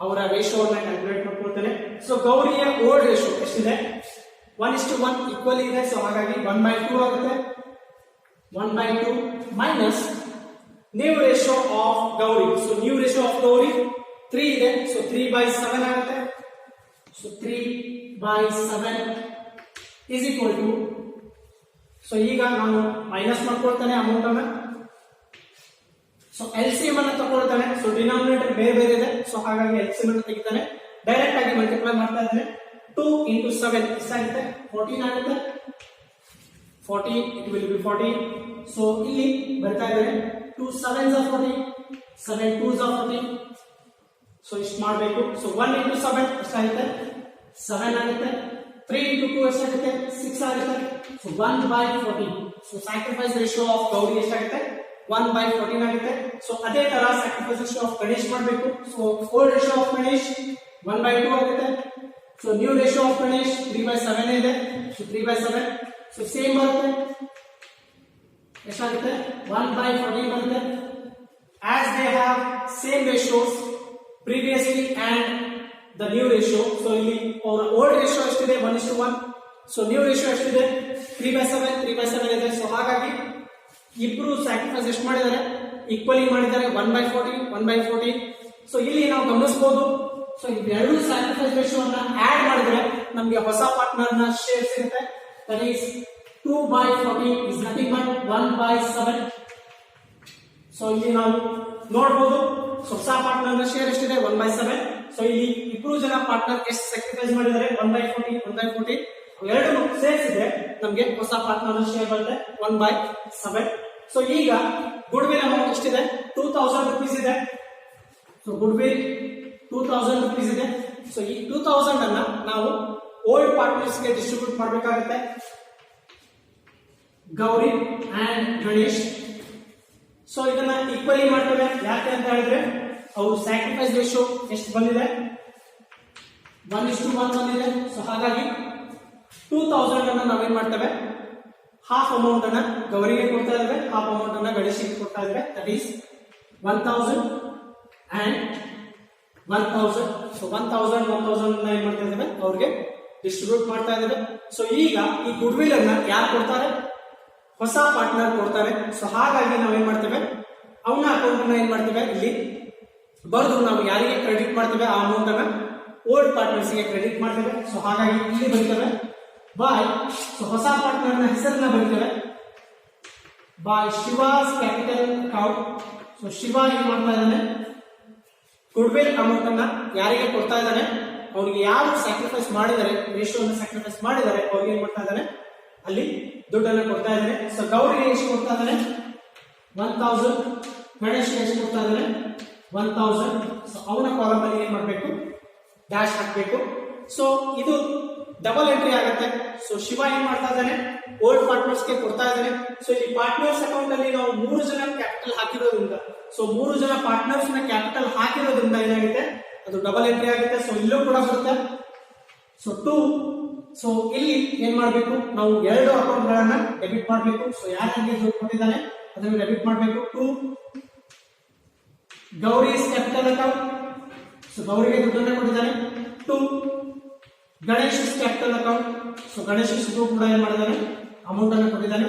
ಅವರ ರೇಷಿಯೋವನ್ನ ಕ್ಯಾಲ್ಕುಲೇಟ್ ಮಾಡ್ಕೊಳ್ತೇನೆ. ಸೊ ಗೌರಿಯ ಓಲ್ಡ್ ರೇಷಿಯೋ ಎಷ್ಟಿದೆ, 1:1 ಈಕ್ವಲ್ ಇದೆ. ಸೊ ಹಾಗಾಗಿ 1/2 ಆಗುತ್ತೆ. 1/2 minus new ratio of Gauri. So new ratio of Gauri 3 ಇದೆ. ಸೊ 3/7 ಆಗುತ್ತೆ. So 3/7 is equal to, so ಈಗ ನಾನು ಮೈನಸ್ ಮಾಡ್ಕೊಳ್ತಾನೆ ಅಮೌಂಟ್ ಅನ್ನ. ಸೊ LCM ಅನ್ನ ತಗೊಳ್ತಾನೆ. ಸೊ ಡಿನಾಮಿನೇಟರ್ ಬೇರೆ ಬೇರೆ ಇದೆ. ಸೊ ಹಾಗಾಗಿ LCM ಅನ್ನ ತೆಗಿತಾನೆ. ಡೈರೆಕ್ಟ್ ಆಗಿ ಮಲ್ಟಿಪ್ಲೈ ಮಾಡ್ತಾ ಇದ್ದಾನೆ. 2 into 7 ಎಷ್ಟಾಗುತ್ತೆ, 14 ಆಗುತ್ತೆ. 40, it will be 40. ಸೊ ಇಲ್ಲಿ ಬರ್ತಾ ಇದ್ದಾರೆ 2 7s are 40, 7 2s are 40. So ಇಷ್ಟು ಮಾಡಬೇಕು. ಸೊ 1 into 7 ಎಷ್ಟಾಗುತ್ತೆ, 7 ಆಗುತ್ತೆ. 3 into 2 ಎಷ್ಟಾಗುತ್ತೆ, 6 ಆಗುತ್ತೆ. So 1/14. So sacrifice ratio of Gauri ಎಷ್ಟಾಗುತ್ತೆ, 1/14 ಆಗುತ್ತೆ. ಸೊ ಅದೇ ತರ ಸ್ಯಾಕ್ರಿಫೈಸ್ ರೇಷಿಯೋ ಆಫ್ ಗಣೇಶ್ ಮಾಡಬೇಕು. So old ratio of Ganesh 1/2 ಆಗುತ್ತೆ. So new ratio of Ganesh 3/7 ಇದೆ. ಸೊ 3/7. ಸೊ ಸೇಮ್ ಬರುತ್ತೆ, ಎಷ್ಟಾಗುತ್ತೆ, 1/14 ಬರುತ್ತೆ. As they have same ratios previously and the new ratio. So ಇಲ್ಲಿ ಅವರ old ratio ಎಷ್ಟಿದೆ, 1:1. ಸೊ ನ್ಯೂ ರೇಷಿಯೋ ಎಷ್ಟಿದೆ, 3/7 ಇದೆ. ಸೊ ಹಾಗಾಗಿ ಇಬ್ರು ಸ್ಯಾಕ್ರಿಫೈಸ್ ಎಷ್ಟು ಮಾಡಿದ್ದಾರೆ, ಈಕ್ವಲಿ ಮಾಡಿದ್ದಾರೆ, 1/14. ಸೊ ಇಲ್ಲಿ ನಾವು ಗಮನಿಸಬಹುದು, ಸೊ ಇವೆರಡು ಸ್ಯಾಕ್ರಿಫೈಸ್ ರೇಷಿಯೋ ಅನ್ನ ಆಡ್ ಮಾಡಿದ್ರೆ ನಮಗೆ ಹೊಸ ಪಾರ್ಟ್ನರ್ ನ ಶೇರ್ ಸಿಗುತ್ತೆ. That is 2/14 is nothing but 1/7. So ಇಲ್ಲಿ ನಾವು ನೋಡಬಹುದು, ಹೊಸ ಪಾರ್ಟ್ನರ್ ನ ಶೇರ್ ಎಷ್ಟಿದೆ, 1/7. ಸೊ ಇಲ್ಲಿ ಇಬ್ರು ಜನ ಪಾರ್ಟ್ನರ್ ಎಷ್ಟು ಸ್ಯಾಕ್ರಿಫೈಸ್ ಮಾಡಿದ್ದಾರೆ, 1/14. ಎರಡು ಸೇರಿಸಿದ್ರೆ ನಮಗೆ ಹೊಸ ಪಾರ್ಟ್ನರ್ ನ ಶೇರ್ ಬರುತ್ತೆ 1/7. ಸೊ ಈಗ ಗುಡ್ ವಿಲ್ ಅಮೌಂಟ್ ಎಷ್ಟಿದೆ, 2,000 rupees ಇದೆ. ಸೊ ಗುಡ್ ವಿಲ್ 2,000 rupees ಇದೆ. ಸೊ ಈ 2,000 ಅನ್ನ ನಾವು ಓಲ್ಡ್ ಪಾರ್ಟ್ನರ್ಸ್ ಗೆ ಡಿಸ್ಟ್ರಿಬ್ಯೂಟ್ ಮಾಡಬೇಕಾಗುತ್ತೆ, ಗೌರಿ ಅಂಡ್ ಗಣೇಶ್. ಸೊ ಇದನ್ನ ಈಕ್ವಲಿ ಮಾಡ್ತೇವೆ. ಯಾಕೆ ಅಂತ ಹೇಳಿದ್ರೆ ಅವರು ಸ್ಯಾಕ್ರಿಫೈಸ್ ರೇಷಿಯೋ ಎಷ್ಟು ಬಂದಿದೆ, 1:1 ಬಂದಿದೆ. ಸೊ ಹಾಗಾಗಿ 2,000 ಅನ್ನ ನಾವೇನ್ ಮಾಡ್ತೇವೆ, ಹಾಫ್ ಅಮೌಂಟ್ ಅನ್ನ ಗೌರಿಗೆ ಕೊಡ್ತಾ ಇದ್ದೇವೆ, ಹಾಫ್ ಅಮೌಂಟ್ ಅನ್ನ ಗಣೇಶಿಗೆ ಕೊಡ್ತಾ ಇದ್ದೇವೆ. That is 1,000 and 1,000. ಸೊ 1,000 ಏನ್ ಮಾಡ್ತಾ ಇದ್ದೇವೆ, ಅವ್ರಿಗೆ ಡಿಸ್ಟ್ರಿಬ್ಯೂಟ್ ಮಾಡ್ತಾ ಇದ್ದೇವೆ. ಸೊ ಈಗ ಈ ಗುಡ್ ವಿಲ್ ಅನ್ನ ಯಾರು ಕೊಡ್ತಾರೆ, ಹೊಸ ಪಾರ್ಟ್ನರ್ ಕೊಡ್ತಾರೆ. ಸೊ ಹಾಗಾಗಿ ನಾವೇನ್ ಮಾಡ್ತೇವೆ, ಅವನ ಅಕೌಂಟ್ ಅನ್ನ ಏನ್ ಮಾಡ್ತೇವೆ, ಇಲ್ಲಿ ಬರೆದು ನಾವು ಯಾರಿಗೆ ಕ್ರೆಡಿಟ್ ಮಾಡ್ತೇವೆ ಆ ಅಮೌಂಟ್ ಅನ್ನ ಓಲ್ಡ್ ಪಾರ್ಟ್ನರ್ಸ್ ಗೆ ಕ್ರೆಡಿಟ್ ಮಾಡ್ತೇವೆ. ಸೊ ಹಾಗಾಗಿ ಇಲ್ಲಿ ಬರೀತೇವೆ ಬಾಯ್, ಸೊ ಹೊಸ ಪಾರ್ಟ್ನರ್ ನ ಹೆಸರನ್ನ ಬರೀತೇವೆ ಬಾಯ್ Shivas capital account. So Shiva ಏನ್ ಮಾಡ್ತಾ ಇದ್ದಾನೆ, ಗುಡ್ ವಿಲ್ ಅಮೌಂಟ್ ಅನ್ನ ಯಾರಿಗೆ ಕೊಡ್ತಾ ಇದ್ದಾನೆ, ಅವರಿಗೆ ಯಾರು ಸ್ಯಾಕ್ರಿಫೈಸ್ ಮಾಡಿದ್ದಾರೆ, ರೇಷಿಯೋ ಸ್ಯಾಕ್ರಿಫೈಸ್ ಮಾಡಿದ್ದಾರೆ, ಅವ್ರಿಗೆ ಏನ್ ಮಾಡ್ತಾ ಇದ್ದಾನೆ, ಅಲ್ಲಿ ದುಡ್ಡನ್ನು ಕೊಡ್ತಾ ಇದ್ದಾನೆ. ಸೊ ಗೌರಿಗೆ ಎಷ್ಟು ಕೊಡ್ತಾ ಇದ್ದಾನೆ 1000, ಗಣೇಶ್ಗೆ ಎಷ್ಟು ಕೊಡ್ತಾ ಇದ್ದಾನೆ 1000. ಸೊ ಅವನ ಕಾಲಮ್ ಅಲ್ಲಿ ಏನ್ ಮಾಡಬೇಕು ಡ್ಯಾಶ್ ಹಾಕಬೇಕು. ಸೊ ಇದು ಡಬಲ್ ಎಂಟ್ರಿ ಆಗುತ್ತೆ. ಸೊ ಶಿವ ಏನ್ ಮಾಡ್ತಾ ಇದ್ದಾನೆ ಓಲ್ಡ್ ಪಾರ್ಟ್ನರ್ಸ್ ಗೆ ಕೊಡ್ತಾ ಇದ್ದಾನೆ. ಸೊ ಇಲ್ಲಿ ಪಾರ್ಟ್ನರ್ಸ್ ಅಕೌಂಟ್ ಅಲ್ಲಿ ನಾವು 3 ಜನ ಕ್ಯಾಪಿಟಲ್ ಹಾಕಿರೋದ್ರಿಂದ, ಸೊ 3 ಜನ ಪಾರ್ಟ್ನರ್ಸ್ ನ ಕ್ಯಾಪಿಟಲ್ ಹಾಕಿರೋದ್ರಿಂದ ಏನಾಗುತ್ತೆ ಅದು ಡಬಲ್ ಎಂಟ್ರಿ ಆಗುತ್ತೆ. ಸೊ ಇಲ್ಲೂ ಕೂಡ ಬರುತ್ತೆ. ಸೊ 2. ಸೊ ಇಲ್ಲಿ ಏನ್ ಮಾಡಬೇಕು ನಾವು 2 ಅಕೌಂಟ್ ಗಳನ್ನ ಡೆಬಿಟ್ ಮಾಡಬೇಕು. ಸೊ ಯಾರಿಗೆ ದುಡ್ಡು ಕೊಟ್ಟಿದ್ದಾನೆ ಅದನ್ನು ಡೆಬಿಟ್ ಮಾಡಬೇಕು. 2 ಗೌರೀಸ್ ಕ್ಯಾಪಿಟಲ್ ಅಕೌಂಟ್. ಸೊ ಗೌರಿಗೆ ದುಡ್ಡನ್ನು ಕೊಟ್ಟಿದ್ದಾನೆ. 2 Ganesh capital account. So Ganesh ಕೂಡ ಏನ್ ಮಾಡಿದಾನೆ ಅಮೌಂಟ್ ಅನ್ನು ಕೊಟ್ಟಿದ್ದಾನೆ.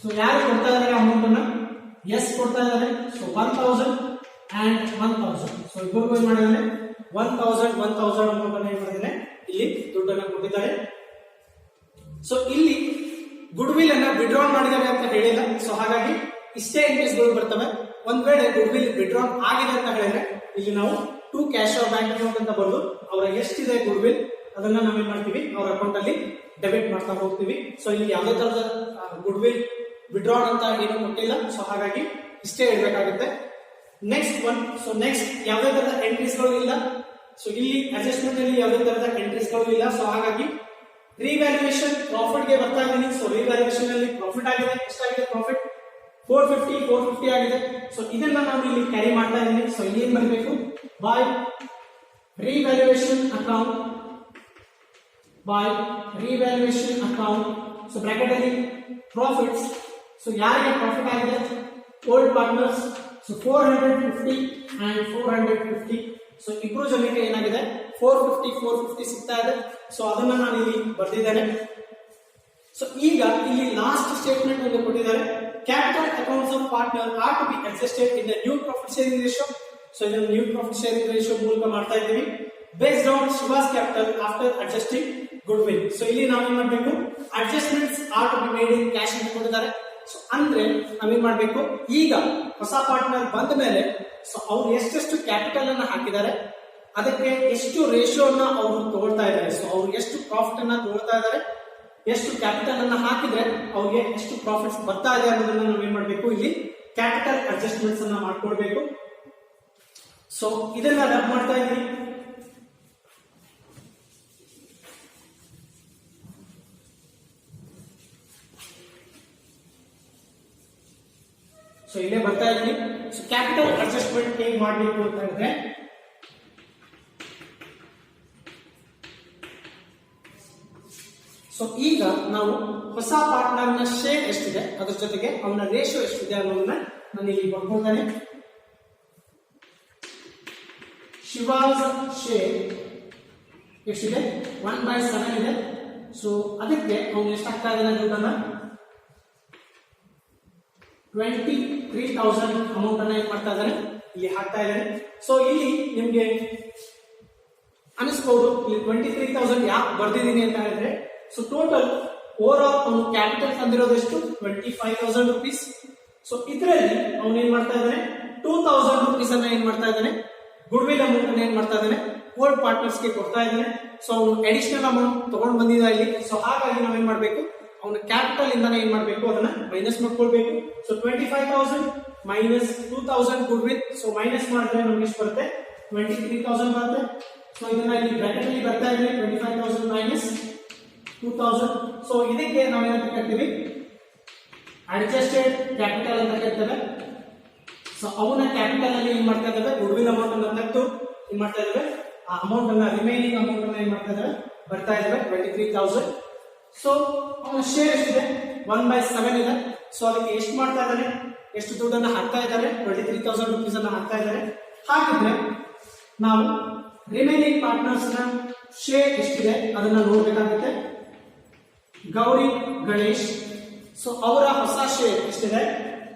ಸೊ ಯಾರು ಕೊಡ್ತಾ ಇದ್ದಾರೆ ಅಮೌಂಟ್ ಅನ್ನ ಎಸ್ ಕೊಡ್ತಾ ಇದ್ದಾರೆ. So 1000 and 1000. ಸೊ ಇಬ್ಬರಿಗೂ ಏನ್ ಮಾಡಿದಾನೆ 1000 ಅಮೌಂಟ್ ಅನ್ನು ಏನ್ ಮಾಡಿದಾನೆ ಇಲ್ಲಿ ದುಡ್ಡನ್ನು ಕೊಟ್ಟಿದ್ದಾರೆ. ಸೊ ಇಲ್ಲಿ ಗುಡ್ ವಿಲ್ ಅನ್ನ ವಿಡ್ರಾನ್ ಮಾಡಿದ್ದಾರೆ ಅಂತ ಹೇಳಿಲ್ಲ. ಸೊ ಹಾಗಾಗಿ ಇಷ್ಟೇ ಇಂಟ್ರೆಸ್ಟ್ ಗಳು ಬರ್ತವೆ. ಒಂದ್ ವೇಳೆ ಗುಡ್ ವಿಲ್ ವಿಡ್ರಾನ್ ಆಗಿದೆ ಅಂತ ಹೇಳಿದ್ರೆ ಇಲ್ಲಿ ನಾವು 2 ಕ್ಯಾಶ್ ಆರ್ ಬ್ಯಾಂಕ್ ಅಕೌಂಟ್ ಅಂತ ಬರೆದು ಅವರ ಎಷ್ಟಿದೆ ಗುಡ್ ವಿಲ್ ಅದನ್ನ ನಾವೇನ್ ಮಾಡ್ತೀವಿ ಅವ್ರ ಅಕೌಂಟ್ ಅಲ್ಲಿ ಡೆಬಿಟ್ ಮಾಡ್ತಾ ಹೋಗ್ತೀವಿ. ಸೊ ಇಲ್ಲಿ ಯಾವುದೇ ತರದ ಗುಡ್ ವಿಲ್ ವಿಡ್ರಾನ್ ಅಂತ ಏನು ಕೊಟ್ಟಿಲ್ಲ. ಸೊ ಹಾಗಾಗಿ ಇಷ್ಟೇ ಇರಬೇಕಾಗುತ್ತೆ. Next one. ಸೊ ನೆಕ್ಸ್ಟ್ ಯಾವುದೇ ತರದ ಎಂಟ್ರೀಸ್ ಗಳು ಇಲ್ಲ. ಸೊ ಇಲ್ಲಿ ಅಡ್ಜಸ್ಟ್ಮೆಂಟ್ ಅಲ್ಲಿ ಯಾವುದೇ ತರದ ಎಂಟ್ರೀಸ್ ಗಳು ಇಲ್ಲ. ಸೊ ಹಾಗಾಗಿ ರಿವ್ಯಾಲ್ಯೂಯೇಷನ್ ಪ್ರಾಫಿಟ್ ಗೆ ಬರ್ತಾ ಇದ್ದೀನಿ. ಸೊ ರಿವ್ಯಾಲ್ಯೂಯೇಷನ್ ಅಲ್ಲಿ ಪ್ರಾಫಿಟ್ ಆಗಿದೆ. ಎಷ್ಟಾಗಿದೆ ಪ್ರಾಫಿಟ್ 450 ಆಗಿದೆ. ಸೊ ಇದನ್ನ ನಾವು ಇಲ್ಲಿ ಕ್ಯಾರಿ ಮಾಡ್ತಾ ಇದ್ದೀನಿ. ಸೊ ಇಲ್ಲಿ ಏನ್ ಬರಬೇಕು by revaluation account, by revaluation account. So bracket ಅಲ್ಲಿ ಪ್ರಾಫಿಟ್ಸ್. ಸೊ ಯಾರಿಗೆ ಪ್ರಾಫಿಟ್ ಆಗಿದೆ old partners. So 450 and 450. So ಇಬ್ರು ಜನಕ್ಕೆ ಏನಾಗಿದೆ 450 ಸಿಗ್ತಾ ಇದೆ. ಸೊ ಅದನ್ನ ನಾನು ಇಲ್ಲಿ ಬರ್ತಿದ್ದೇನೆ. ಸೊ ಈಗ ಇಲ್ಲಿ ಲಾಸ್ಟ್ ಸ್ಟೇಟ್ಮೆಂಟ್ ಒಂದು ಕೊಟ್ಟಿದ್ದಾರೆ. Capital accounts of partner are to be adjusted in the new profit sharing ratio. So ಇದನ್ನು ನ್ಯೂ ಪ್ರಾಫಿಟ್ ಶೇರಿಂಗ್ ರೇಷಿಯೋ ಮೂಲಕ ಮಾಡ್ತಾ ಇದ್ದೀವಿ. Based on Shiva's capital after adjusting goodwill. So ಇಲ್ಲಿ ನಾವೇನ್ ಮಾಡಬೇಕು adjustments are to be made in cash ಅಂತ ಕೊಟ್ಟಿದ್ದಾರೆ. So ಅಂದ್ರೆ ನಾವೇನ್ ಮಾಡ್ಬೇಕು ಈಗ ಹೊಸ ಪಾರ್ಟ್ನರ್ ಬಂದ ಮೇಲೆ ಸೊ ಅವ್ರು ಎಷ್ಟೆಷ್ಟು ಕ್ಯಾಪಿಟಲ್ ಅನ್ನ ಹಾಕಿದ್ದಾರೆ ಅದಕ್ಕೆ ಎಷ್ಟು ರೇಷಿಯೋನ ಅವರು ತಗೊಳ್ತಾ ಇದ್ದಾರೆ. ಸೊ ಅವ್ರು ಎಷ್ಟು ಪ್ರಾಫಿಟ್ ಅನ್ನ ತಗೊಳ್ತಾ ಇದ್ದಾರೆ, ಎಷ್ಟು ಕ್ಯಾಪಿಟಲ್ ಅನ್ನ ಹಾಕಿದ್ರೆ ಅವ್ರಿಗೆ ಎಷ್ಟು ಪ್ರಾಫಿಟ್ಸ್ ಬರ್ತಾ ಇದೆ ಅನ್ನೋದನ್ನ ನಾವೇನ್ ಮಾಡ್ಬೇಕು ಇಲ್ಲಿ ಕ್ಯಾಪಿಟಲ್ ಅಡ್ಜಸ್ಟ್ಮೆಂಟ್ಸ್ ಅನ್ನ ಮಾಡ್ಕೊಡ್ಬೇಕು. ಸೊ ಇದನ್ನ ರಬ್ ಮಾಡ್ತಾ ಇದ್ದೀನಿ. ಸೊ ಇಲ್ಲೇ ಬರ್ತಾ ಇದ್ದೀನಿ. ಸೊ ಕ್ಯಾಪಿಟಲ್ ಅಡ್ಜಸ್ಟ್ಮೆಂಟ್ ಹೇಗೆ ಮಾಡಬೇಕು ಅಂತ ಹೇಳಿದ್ರೆ ಸೊ ಈಗ ನಾವು ಹೊಸ ಪಾರ್ಟ್ನರ್ ನ ಶೇರ್ ಎಷ್ಟಿದೆ ಅದ್ರ ಜೊತೆಗೆ ಅವನ ರೇಷಿಯೋ ಎಷ್ಟಿದೆ ಅನ್ನೋದನ್ನ ನಾನು ಇಲ್ಲಿ ಬರ್ಕೊಳ್ತಾನೆ. ಶಿವಾಸ್ ಶೇರ್ ಎಷ್ಟಿದೆ 1/7 ಇದೆ. ಸೊ ಅದಕ್ಕೆ ಅವನು ಎಷ್ಟಾಗ್ತಾ ಇದ್ದಾನೆ ದುಡ್ಡನ್ನ 23,000 ಅಮೌಂಟ್ ಅನ್ನ ಏನ್ ಮಾಡ್ತಾ ಇದ್ದಾನೆ ಇಲ್ಲಿ ಹಾಕ್ತಾ ಇದ್ದಾನೆ. ಸೊ ಇಲ್ಲಿ ನಿಮ್ಗೆ ಅನಿಸ್ಬಹುದು ಇಲ್ಲಿ 23,000 ಯಾಕೆ ಬರ್ದಿದ್ದೀನಿ ಅಂತ ಹೇಳಿದ್ರೆ ಸೊ ಟೋಟಲ್ ಓವರ್ ಆಲ್ ಅವನು ಕ್ಯಾಪಿಟಲ್ ತಂದಿರೋದೆಷ್ಟು 25,000 rupees. ಸೊ ಇದರಲ್ಲಿ ಅವನು ಏನ್ ಮಾಡ್ತಾ ಇದ್ದಾನೆ 2,000 rupees ಅನ್ನ ಏನ್ ಮಾಡ್ತಾ ಇದ್ದಾನೆ ಗುಡ್ ವಿಲ್ ಅಮೌಂಟ್ ಅನ್ನ ಏನ್ ಮಾಡ್ತಾ ಇದ್ದಾನೆ ಓಲ್ಡ್ ಪಾರ್ಟ್ನರ್ಸ್ ಗೆ ಕೊಡ್ತಾ ಇದ್ದಾನೆ. ಸೊ ಅವನು ಅಡಿಷನಲ್ ಅಮೌಂಟ್ ತಗೊಂಡ್ ಬಂದಿದ್ದ ಇಲ್ಲಿ. ಸೊ ಹಾಗಾಗಿ ನಾವೇನ್ ಮಾಡ್ಬೇಕು ಅವನ ಕ್ಯಾಪಿಟಲ್ ಇಂದಾನೆ ಏನ್ ಮಾಡ್ಬೇಕು ಅದನ್ನ ಮೈನಸ್ ಮಾಡ್ಕೊಳ್ಬೇಕು. So 25,000 minus 2,000 good will. So minus ಮಾಡಿದ್ರೆ ನಮ್ಗೆ ಎಷ್ಟು ಬರುತ್ತೆ 23,000 ಬರುತ್ತೆ. ಸೊ ಇದನ್ನ ಇಲ್ಲಿ ಬ್ರಾಕೆಟ್ ಅಲ್ಲಿ ಬರ್ತಾ ಇದೆ 25,000 ಮೈನಸ್ 2,000. ಸೊ ಇದಕ್ಕೆ ನಾವೇನಂತ ಕರಿತೀವಿ ಅಡ್ಜಸ್ಟೆಡ್ ಕ್ಯಾಪಿಟಲ್ ಅಂತ ಕರಿತೇವೆ. ಸೊ ಅವನ ಕ್ಯಾಪಿಟಲ್ ಅಲ್ಲಿ ಏನ್ ಮಾಡ್ತಾ ಇದ್ದೇವೆ ಗುಡ್ ವಿಲ್ ಅಮೌಂಟ್ ಅನ್ನ ತೆಗೆದು ಏನ್ ಮಾಡ್ತಾ ಇದ್ದೇವೆ ಆ ಅಮೌಂಟ್ ಅನ್ನ ರಿಮೈನಿಂಗ್ ಅಮೌಂಟ್ ಅನ್ನ ಏನ್ ಮಾಡ್ತಾ ಇದ್ದೇವೆ ಬರ್ತಾ ಇದ್ದೇವೆ 23,000. ಸೊ ಅವನ ಶೇರ್ ಎಷ್ಟಿದೆ 1/7 ಇದೆ. ಸೊ ಅದಕ್ಕೆ ಎಷ್ಟು ಮಾಡ್ತಾ ಇದ್ದಾನೆ ಎಷ್ಟು ದುಡ್ಡನ್ನ ಹಾಕ್ತಾ ಇದ್ದಾರೆ 23,000 rupees ಅನ್ನ ಹಾಕ್ತಾ ಇದ್ದಾರೆ. ಹಾಗಿದ್ರೆ ನಾವು ರಿಮೈನಿಂಗ್ ಪಾರ್ಟ್ನರ್ಸ್ ನ ಶೇರ್ ಎಷ್ಟಿದೆ ಅದನ್ನ ನೋಡ್ಬೇಕಾಗುತ್ತೆ. ಗೌರಿ ಗಣೇಶ್ ಸೊ ಅವರ ಹೊಸ ಶೇರ್ ಎಷ್ಟಿದೆ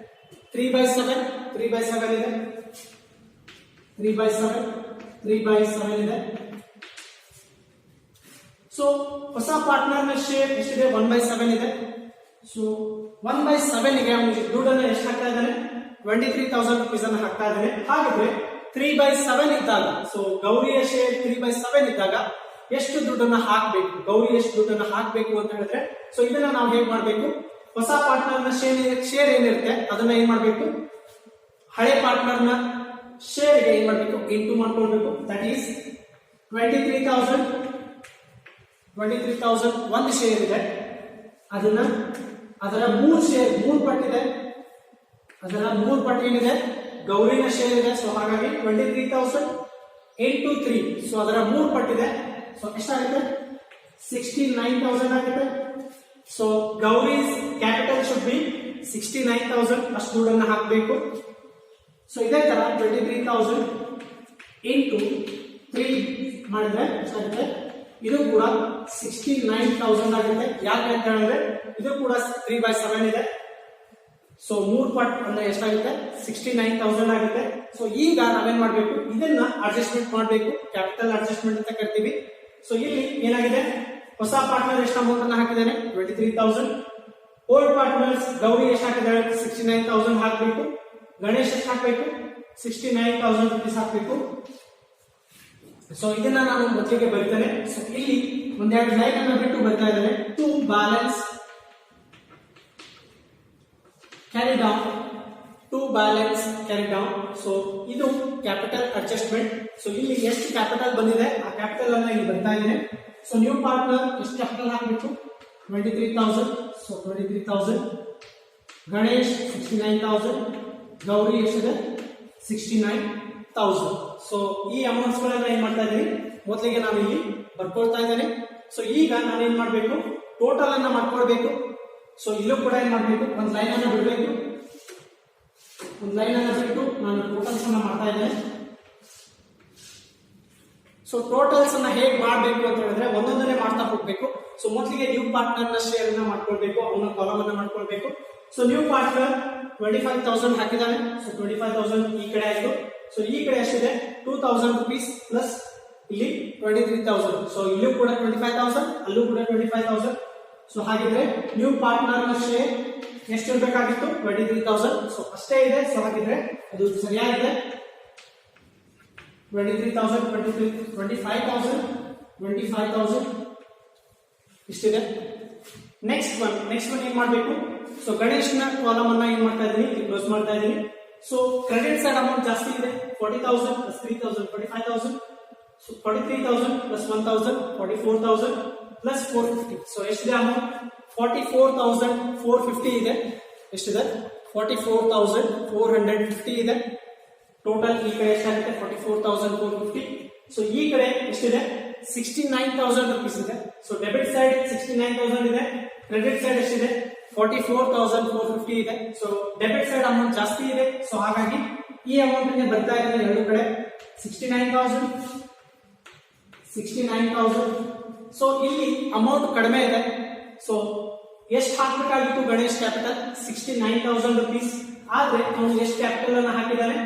3/7 ಇದೆ. 3/7 ಇದೆ. ಸೊ ಹೊಸ ಪಾರ್ಟ್ನರ್ ನ ಶೇರ್ ಎಷ್ಟಿದೆ 1/7 ಇದೆ. ಸೊ 1/7 ಗೆ ಅವನಿಗೆ ದುಡ್ಡನ್ನು ಎಷ್ಟು ಹಾಕ್ತಾ ಇದ್ದಾನೆ 23,000 rupees ಅನ್ನು ಹಾಕ್ತಾ ಇದ್ದಾನೆ. ಹಾಗಿದ್ರೆ 3/7 ಇದ್ದಾಗ ಸೊ ಗೌರಿಯ ಶೇರ್ 3/7 ಇದ್ದಾಗ ಎಷ್ಟು ದುಡ್ಡನ್ನ ಹಾಕಬೇಕು, ಗೌರಿ ಎಷ್ಟು ದುಡ್ಡನ್ನ ಹಾಕಬೇಕು ಅಂತ ಹೇಳಿದ್ರೆ, ಸೊ ಇದನ್ನ ನಾವು ಹೇಗ್ ಮಾಡ್ಬೇಕು, ಹೊಸ ಪಾರ್ಟ್ನರ್ ನ ಶೇರ್ ಏನಿರುತ್ತೆ ಅದನ್ನ ಏನ್ ಮಾಡ್ಬೇಕು, ಹಳೆ ಪಾರ್ಟ್ನರ್ ನ ಶೇರ್ ಗೆ ಏನ್ ಮಾಡ್ಬೇಕು, ಇಂಟು ಮಾಡ್ಕೊಳ್ಬೇಕು. ದಟ್ ಈಸ್ 23,000 ಒಂದು ಶೇರ್ ಇದೆ, ಅದನ್ನ ಅದರ 3 ಪಟ್ಟಿದೆ, ಅದರ 3 ಪಟ್ಟು ಏನಿದೆ ಗೌರಿನ ಶೇರ್ ಇದೆ. ಸೊ ಹಾಗಾಗಿ 23,000 into 3, ಸೊ ಅದರ 3 ಪಟ್ಟಿದೆ. ಸೊ ಎಷ್ಟಾಗುತ್ತೆ, 69,000 ಆಗುತ್ತೆ. ಸೊ ಗೌರಿಸ್ ಕ್ಯಾಪಿಟಲ್ ಶುಡ್ ಬಿ 69,000, ಅಷ್ಟು ದುಡ್ಡನ್ನು ಹಾಕಬೇಕು. ಸೊ ಇದೇ ತರ 23,000 into 3 ಮಾಡಿದ್ರೆ ಎಷ್ಟಾಗುತ್ತೆ, ಇದು ಕೂಡ 69,000 ಆಗುತ್ತೆ. ಯಾಕೆ ಅಂತ ಹೇಳಿದ್ರೆ ಇದು ಕೂಡ 3/7 ಇದೆ. ಸೊ 3 ಪಟ್ ಅಂದ್ರೆ ಎಷ್ಟಾಗುತ್ತೆ, 69,000 ಆಗುತ್ತೆ. ಸೊ ಈಗ ನಾವೇನ್ ಮಾಡ್ಬೇಕು, ಇದನ್ನ ಅಡ್ಜಸ್ಟ್ಮೆಂಟ್ ಮಾಡಬೇಕು, ಕ್ಯಾಪಿಟಲ್ ಅಡ್ಜಸ್ಟ್ಮೆಂಟ್ ಅಂತ ಕರಿತೀವಿ. ಸೊ ಇಲ್ಲಿ ಏನಾಗಿದೆ, ಹೊಸ ಪಾರ್ಟ್ನರ್ ಎಷ್ಟು ಅಮೌಂಟ್ ಅನ್ನ ಹಾಕಿದ್ದಾನೆ, 23,000. ಓಲ್ಡ್ ಪಾರ್ಟ್ನರ್ಸ್ ಗೌರಿ ಎಷ್ಟು ಹಾಕಿದ್ದಾರೆ, 69,000 ಹಾಕಬೇಕು. ಗಣೇಶ್ ಎಷ್ಟು ಹಾಕಬೇಕು, 69,000 rupees ಹಾಕಬೇಕು. ಸೊ ಇದನ್ನ ನಾನು ಮೊದಲಿಗೆ ಬರೀತೇನೆ. ಸೊ ಇಲ್ಲಿ ಒಂದೆರಡು ಲೈನ್ ಅನ್ನು ಬಿಟ್ಟು ಬರ್ತಾ ಇದ್ದೇನೆ. To balance carry down. So ಇದು ಕ್ಯಾಪಿಟಲ್ ಅಡ್ಜಸ್ಟ್ಮೆಂಟ್. ಸೊ ಇಲ್ಲಿ ಎಷ್ಟು ಕ್ಯಾಪಿಟಲ್ ಬಂದಿದೆ ಆ ಕ್ಯಾಪಿಟಲ್ ಅನ್ನ ಇಲ್ಲಿ ಬರ್ತಾ ಇದೆ. ಸೊ ನ್ಯೂ ಪಾರ್ಟ್ನರ್ ಎಷ್ಟು ಕ್ಯಾಪಿಟಲ್ ಹಾಕಬೇಕು, 23,000. ಸೊ 23,000. ಗಣೇಶ್ 69,000. ಗೌರಿ ಎಷ್ಟಿದೆ, 69,000. ಸೊ ಈ ಅಮೌಂಟ್ಸ್ ಗಳನ್ನ ಏನ್ ಮಾಡ್ತಾ ಇದ್ದೀನಿ, ಮೊದಲಿಗೆ ನಾನು ಇಲ್ಲಿ ಬರ್ಕೊಳ್ತಾ ಇದ್ದೇನೆ. ಸೊ ಈಗ ನಾನು ಏನ್ ಮಾಡ್ಬೇಕು, ಟೋಟಲ್ ಅನ್ನ ಮಾಡ್ಕೊಳ್ಬೇಕು. ಸೊ ಇಲ್ಲೂ ಕೂಡ ಏನ್ ಮಾಡ್ಬೇಕು, ಒಂದು ಲೈನ್ ಅನ್ನು ಬಿಡಬೇಕು. ಒಂದು ಲೈನ್ ಅನ್ನು ಬಿಟ್ಟು ನಾನು ಟೋಟಲ್ಸ್ ಅನ್ನ ಮಾಡ್ತಾ ಇದ್ದೇನೆ. ಸೊ ಟೋಟಲ್ಸ್ ಅನ್ನ ಹೇಗೆ ಮಾಡಬೇಕು ಅಂತ ಹೇಳಿದ್ರೆ ಒಂದೊಂದನ್ನೇ ಮಾಡ್ತಾ ಹೋಗ್ಬೇಕು. ಸೊ ಮೊದಲಿಗೆ ನ್ಯೂ ಪಾರ್ಟ್ನರ್ ನ ಶೇರ್ ಅನ್ನ ಮಾಡ್ಕೊಳ್ಬೇಕು, ಅವನ ಕಾಲಮ್ ಅನ್ನ ಮಾಡ್ಕೊಳ್ಬೇಕು. ಸೊ ನ್ಯೂ ಪಾರ್ಟ್ನರ್ 25,000 ಹಾಕಿದ್ದಾನೆ. ಸೊ 25,000 ಈ ಕಡೆ ಆಯ್ತು. ಸೊ ಈ ಕಡೆ ಎಷ್ಟಿದೆ, 2,000 rupees ಪ್ಲಸ್ ಇಲ್ಲಿ 23,000. ಸೊ ಇಲ್ಲೂ ಕೂಡ 25,000, ಅಲ್ಲೂ ಕೂಡ 25,000. ಸೊ ಹಾಗಿದ್ರೆ ನ್ಯೂ ಪಾರ್ಟ್ನರ್ ನ ಶೇರ್ ಎಷ್ಟು ಇರಬೇಕಾಗಿತ್ತು, 23,000. ಸೊ ಅಷ್ಟೇ ಇದೆ. ಸೊ ಹಾಗಿದ್ರೆ ಅದು ಸರಿಯಾಗಿದೆ. 23,000, 25,000 ಇಷ್ಟಿದೆ. ನೆಕ್ಸ್ಟ್ ಒನ್ ಏನ್ ಮಾಡಬೇಕು, ಸೊ ಗಣೇಶ್ ನ ಕಾಲಮ್ ಅನ್ನ ಏನ್ ಮಾಡ್ತಾ ಇದೀನಿ, ಕ್ಲೋಸ್ ಮಾಡ್ತಾ ಇದೀನಿ. ಸೊ ಕ್ರೆಡಿಟ್ ಸೈಡ್ ಅಮೌಂಟ್ ಜಾಸ್ತಿ ಇದೆ, 40,000 plus 3,000, 45,000. So 43,000 plus 1,000, 44,000 plus 450. So ಎಷ್ಟಿದೆ ಅಮೌಂಟ್, 44,450 ಇದೆ. ಎಷ್ಟಿದೆ, 44,450 ಇದೆ. ಟೋಟಲ್ ಈ ಕಡೆ ಎಷ್ಟಾಗುತ್ತೆ, 44,450. ಸೊ ಈ ಕಡೆ ಎಷ್ಟಿದೆ, 69,000 rupees ಇದೆ. ಸೊ ಡೆಬಿಟ್ ಸೈಡ್ 69,000 ಇದೆ, ಕ್ರೆಡಿಟ್ ಸೈಡ್ ಎಷ್ಟಿದೆ, 44,450 ಇದೆ. ಸೊ ಡೆಬಿಟ್ ಸೈಡ್ ಅಮೌಂಟ್ ಜಾಸ್ತಿ ಇದೆ. ಸೊ ಹಾಗಾಗಿ ಈ ಅಮೌಂಟ್ ಗೆ ಬರ್ತಾ ಇದೆ ಎರಡು ಕಡೆ 69,000. ಸೊ ಇಲ್ಲಿ ಅಮೌಂಟ್ ಕಡಿಮೆ ಇದೆ. ಸೊ ಎಷ್ಟು ಹಾಕಬೇಕಾಗಿತ್ತು ಗಣೇಶ್ ಕ್ಯಾಪಿಟಲ್, 69,000 rupees. ಆದ್ರೆ ಅವನು ಎಷ್ಟು ಕ್ಯಾಪಿಟಲ್ ಅನ್ನ ಹಾಕಿದ್ದಾನೆ,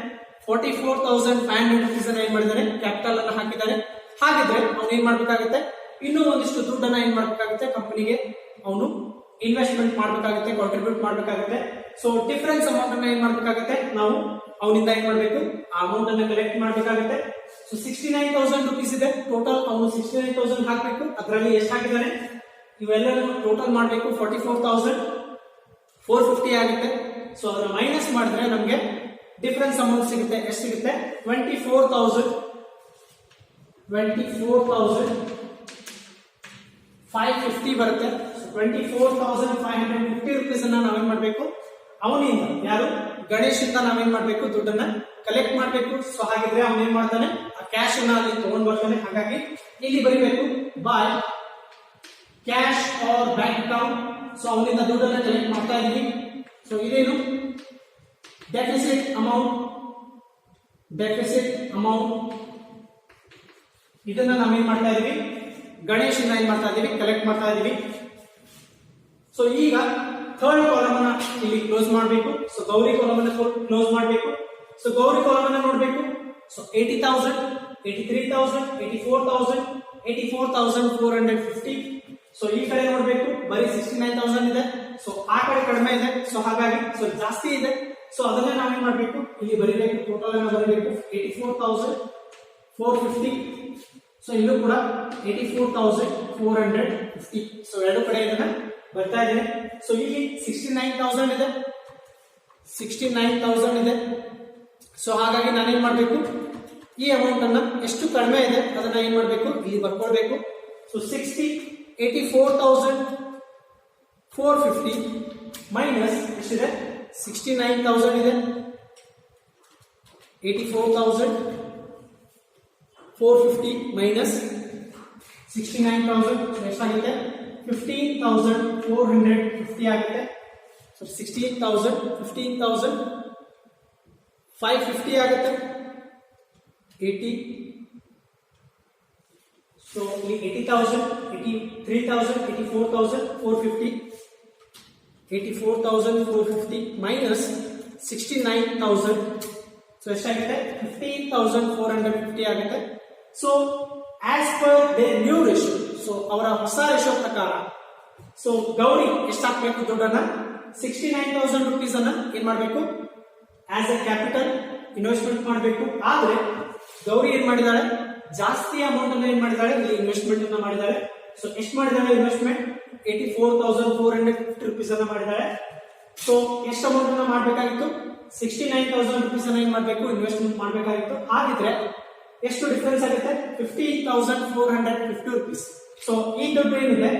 44,500 rupees ಅನ್ನ ಏನ್ ಮಾಡಿದ್ದಾನೆ, ಕ್ಯಾಪಿಟಲ್ ಅನ್ನ ಹಾಕಿದ್ದಾನೆ. ಹಾಗಿದ್ರೆ ಅವ್ನು ಏನ್ ಮಾಡ್ಬೇಕಾಗುತ್ತೆ, ಇನ್ನೂ ಒಂದಿಷ್ಟು ದುಡ್ಡನ್ನ ಏನ್ ಮಾಡ್ಬೇಕಾಗುತ್ತೆ, ಕಂಪನಿಗೆ ಅವನು ಇನ್ವೆಸ್ಟ್ಮೆಂಟ್ ಮಾಡ್ಬೇಕಾಗುತ್ತೆ, ಕಾಂಟ್ರಿಬ್ಯೂಟ್ ಮಾಡ್ಬೇಕಾಗುತ್ತೆ. ಸೊ ಡಿಫರೆನ್ಸ್ ಅಮೌಂಟ್ ಅನ್ನ ಏನ್ ಮಾಡ್ಬೇಕಾಗುತ್ತೆ, ನಾವು ಅವನಿಂದ ಏನ್ ಮಾಡ್ಬೇಕು, ಆ ಅಮೌಂಟ್ ಅನ್ನ ಕಲೆಕ್ಟ್ ಮಾಡ್ಬೇಕಾಗುತ್ತೆ. ಸೊ 69,000 rupees ಇದೆ ಟೋಟಲ್. ಅವನು 69,000 ಹಾಕ್ಬೇಕು. ಅದರಲ್ಲಿ ಎಷ್ಟು ಹಾಕಿದ್ದಾನೆ, ಇವೆಲ್ಲರೂ ಟೋಟಲ್ ಮಾಡಬೇಕು, 44,450 ಆಗುತ್ತೆ. ಸೊ ಅದನ್ನ ಮೈನಸ್ ಮಾಡಿದ್ರೆ ನಮಗೆ ಡಿಫರೆನ್ಸ್ ಅಮೌಂಟ್ ಸಿಗುತ್ತೆ. ಎಷ್ಟು ಸಿಗುತ್ತೆ, 24,550 ಬರುತ್ತೆ. 24,550 rupees ಅನ್ನ ನಾವೇನ್ ಮಾಡ್ಬೇಕು, ಅವನಿಂದ, ಯಾರು, ಗಣೇಶ್ ಇಂದ ನಾವೇನ್ ಮಾಡ್ಬೇಕು, ದುಡ್ಡನ್ನ ಕಲೆಕ್ಟ್ ಮಾಡ್ಬೇಕು. ಸೊ ಹಾಗಿದ್ರೆ ಅವನ್ ಏನ್ ಮಾಡ್ತಾನೆ, ಆ ಕ್ಯಾಶ್ ಅನ್ನ ಅಲ್ಲಿ ತಗೊಂಡ್ ಬರ್ತಾನೆ. ಹಾಗಾಗಿ ಇಲ್ಲಿ ಬರೀಬೇಕು by cash or bank account. So ಅವನಿಂದ ದುಡ್ಡನ್ನ ಕಲೆಕ್ಟ್ ಮಾಡ್ತಾ ಇದೀವಿ. ಸೊ ಇದೇನು ಡೆಫಿಸಿಟ್ ಅಮೌಂಟ್. ಇದನ್ನ ನಾವೇನ್ ಮಾಡ್ತಾ ಇದೀವಿ, ಗಣೇಶ್ ಇಂದ ಏನ್ ಮಾಡ್ತಾ ಇದೀವಿ, ಕಲೆಕ್ಟ್ ಮಾಡ್ತಾ ಇದೀವಿ. ಸೊ ಈಗ ಥರ್ಡ್ ಕಾಲಮ್ ಅನ್ನ ಇಲ್ಲಿ ಕ್ಲೋಸ್ ಮಾಡಬೇಕು. ಸೊ ಗೌರಿ ಕಾಲಮ್ ಅನ್ನ ಕ್ಲೋಸ್ ಮಾಡಬೇಕು. ಸೊ ಗೌರಿ ಕಾಲಮ್ ಅನ್ನ ನೋಡಬೇಕು. ಸೊ 80,000, 83,000, 84,000, 84,450. ಸೊ ಈ ಕಡೆ ನೋಡಬೇಕು ಬರೀ 69,000 ಇದೆ. ಸೊ ಆ ಕಡೆ ಕಡಿಮೆ ಇದೆ. ಸೊ ಹಾಗಾಗಿ ಸೊ ಜಾಸ್ತಿ ಇದೆ. ಸೊ ಅದನ್ನ ನಾವೇನ್ ಮಾಡ್ಬೇಕು, ಇಲ್ಲಿ ಬರೀಬೇಕು, ಟೋಟಲ್ ಅನ್ನ ಬರೀಬೇಕು, 84,450. ಸೊ ಇಲ್ಲೂ ಕೂಡ 84,450. ಸೊ ಎರಡು ಕಡೆ ಇದನ್ನ ಬರ್ತಾ ಇದೆ. ಸೊ ಇಲ್ಲಿ 69,000 ಇದೆ, 69,000 ಇದೆ. ಸೊ ಹಾಗಾಗಿ ನಾನೇನ್ ಮಾಡ್ಬೇಕು, ಈ ಅಮೌಂಟ್ ಅನ್ನ ಎಷ್ಟು ಕಡಿಮೆ ಇದೆ ಅದನ್ನ ಏನ್ ಮಾಡ್ಬೇಕು, ಇಲ್ಲಿ ಬರ್ಕೊಳ್ಬೇಕು. ಸೊ 84,450 ಮೈನಸ್ ಎಷ್ಟಿದೆ, 69,000 ಇದೆ, 84,450 ಮೈನಸ್ 69,000 ಎಷ್ಟಾಗುತ್ತೆ, 15,450 ಆಗುತ್ತೆ. ಸೊ 16,000 15,550 ಆಗುತ್ತೆ, 80. ಸೊ ಇಲ್ಲಿ 80,000 83,000 84,450 84,450 ಮೈನಸ್ 69,000. ಸೊ ಎಷ್ಟಾಗುತ್ತೆ, 15,450 ಆಗುತ್ತೆ. So as per the new ratio, so ಅವರ ಹೊಸ ರೇಷಿಯೋ ಪ್ರಕಾರ, ಸೊ ಗೌರಿ ಎಷ್ಟು ಹಾಕ್ಬೇಕು ದುಡ್ಡನ್ನ, 69,000 ರುಪೀಸ್ ಅನ್ನ ಏನ್ ಮಾಡ್ಬೇಕು, ಆಸ್ ಎ ಕ್ಯಾಪಿಟಲ್ ಇನ್ವೆಸ್ಟ್ಮೆಂಟ್ ಮಾಡಬೇಕು. ಆದ್ರೆ ಗೌರಿ ಏನ್ ಮಾಡಿದಾಳೆ, ಜಾಸ್ತಿ ಅಮೌಂಟ್ ಅನ್ನ ಏನ್ ಮಾಡಿದಾಳೆ, ಇಲ್ಲಿ ಇನ್ವೆಸ್ಟ್ಮೆಂಟ್ ಅನ್ನ ಮಾಡಿದಾಳೆ. ಸೊ ಎಷ್ಟು ಮಾಡಿದಾಳೆ ಇನ್ವೆಸ್ಟ್ಮೆಂಟ್, 84,450 ರುಪೀಸ್ ಅನ್ನ ಮಾಡಿದಾಳೆ. ಸೊ ಎಷ್ಟು ಅಮೌಂಟ್ ಅನ್ನ ಮಾಡಬೇಕಾಗಿತ್ತು, 69,000 ರುಪೀಸ್ ಅನ್ನ ಏನ್ ಮಾಡಬೇಕು, ಇನ್ವೆಸ್ಟ್ಮೆಂಟ್ ಮಾಡಬೇಕಾಗಿತ್ತು. ಹಾಗಿದ್ರೆ ಎಷ್ಟು ಡಿಫರೆನ್ಸ್ ಆಗುತ್ತೆ, 15,450 ರುಪೀಸ್. ಸೊ ಈ ದುಡ್ಡು ಏನಿದೆ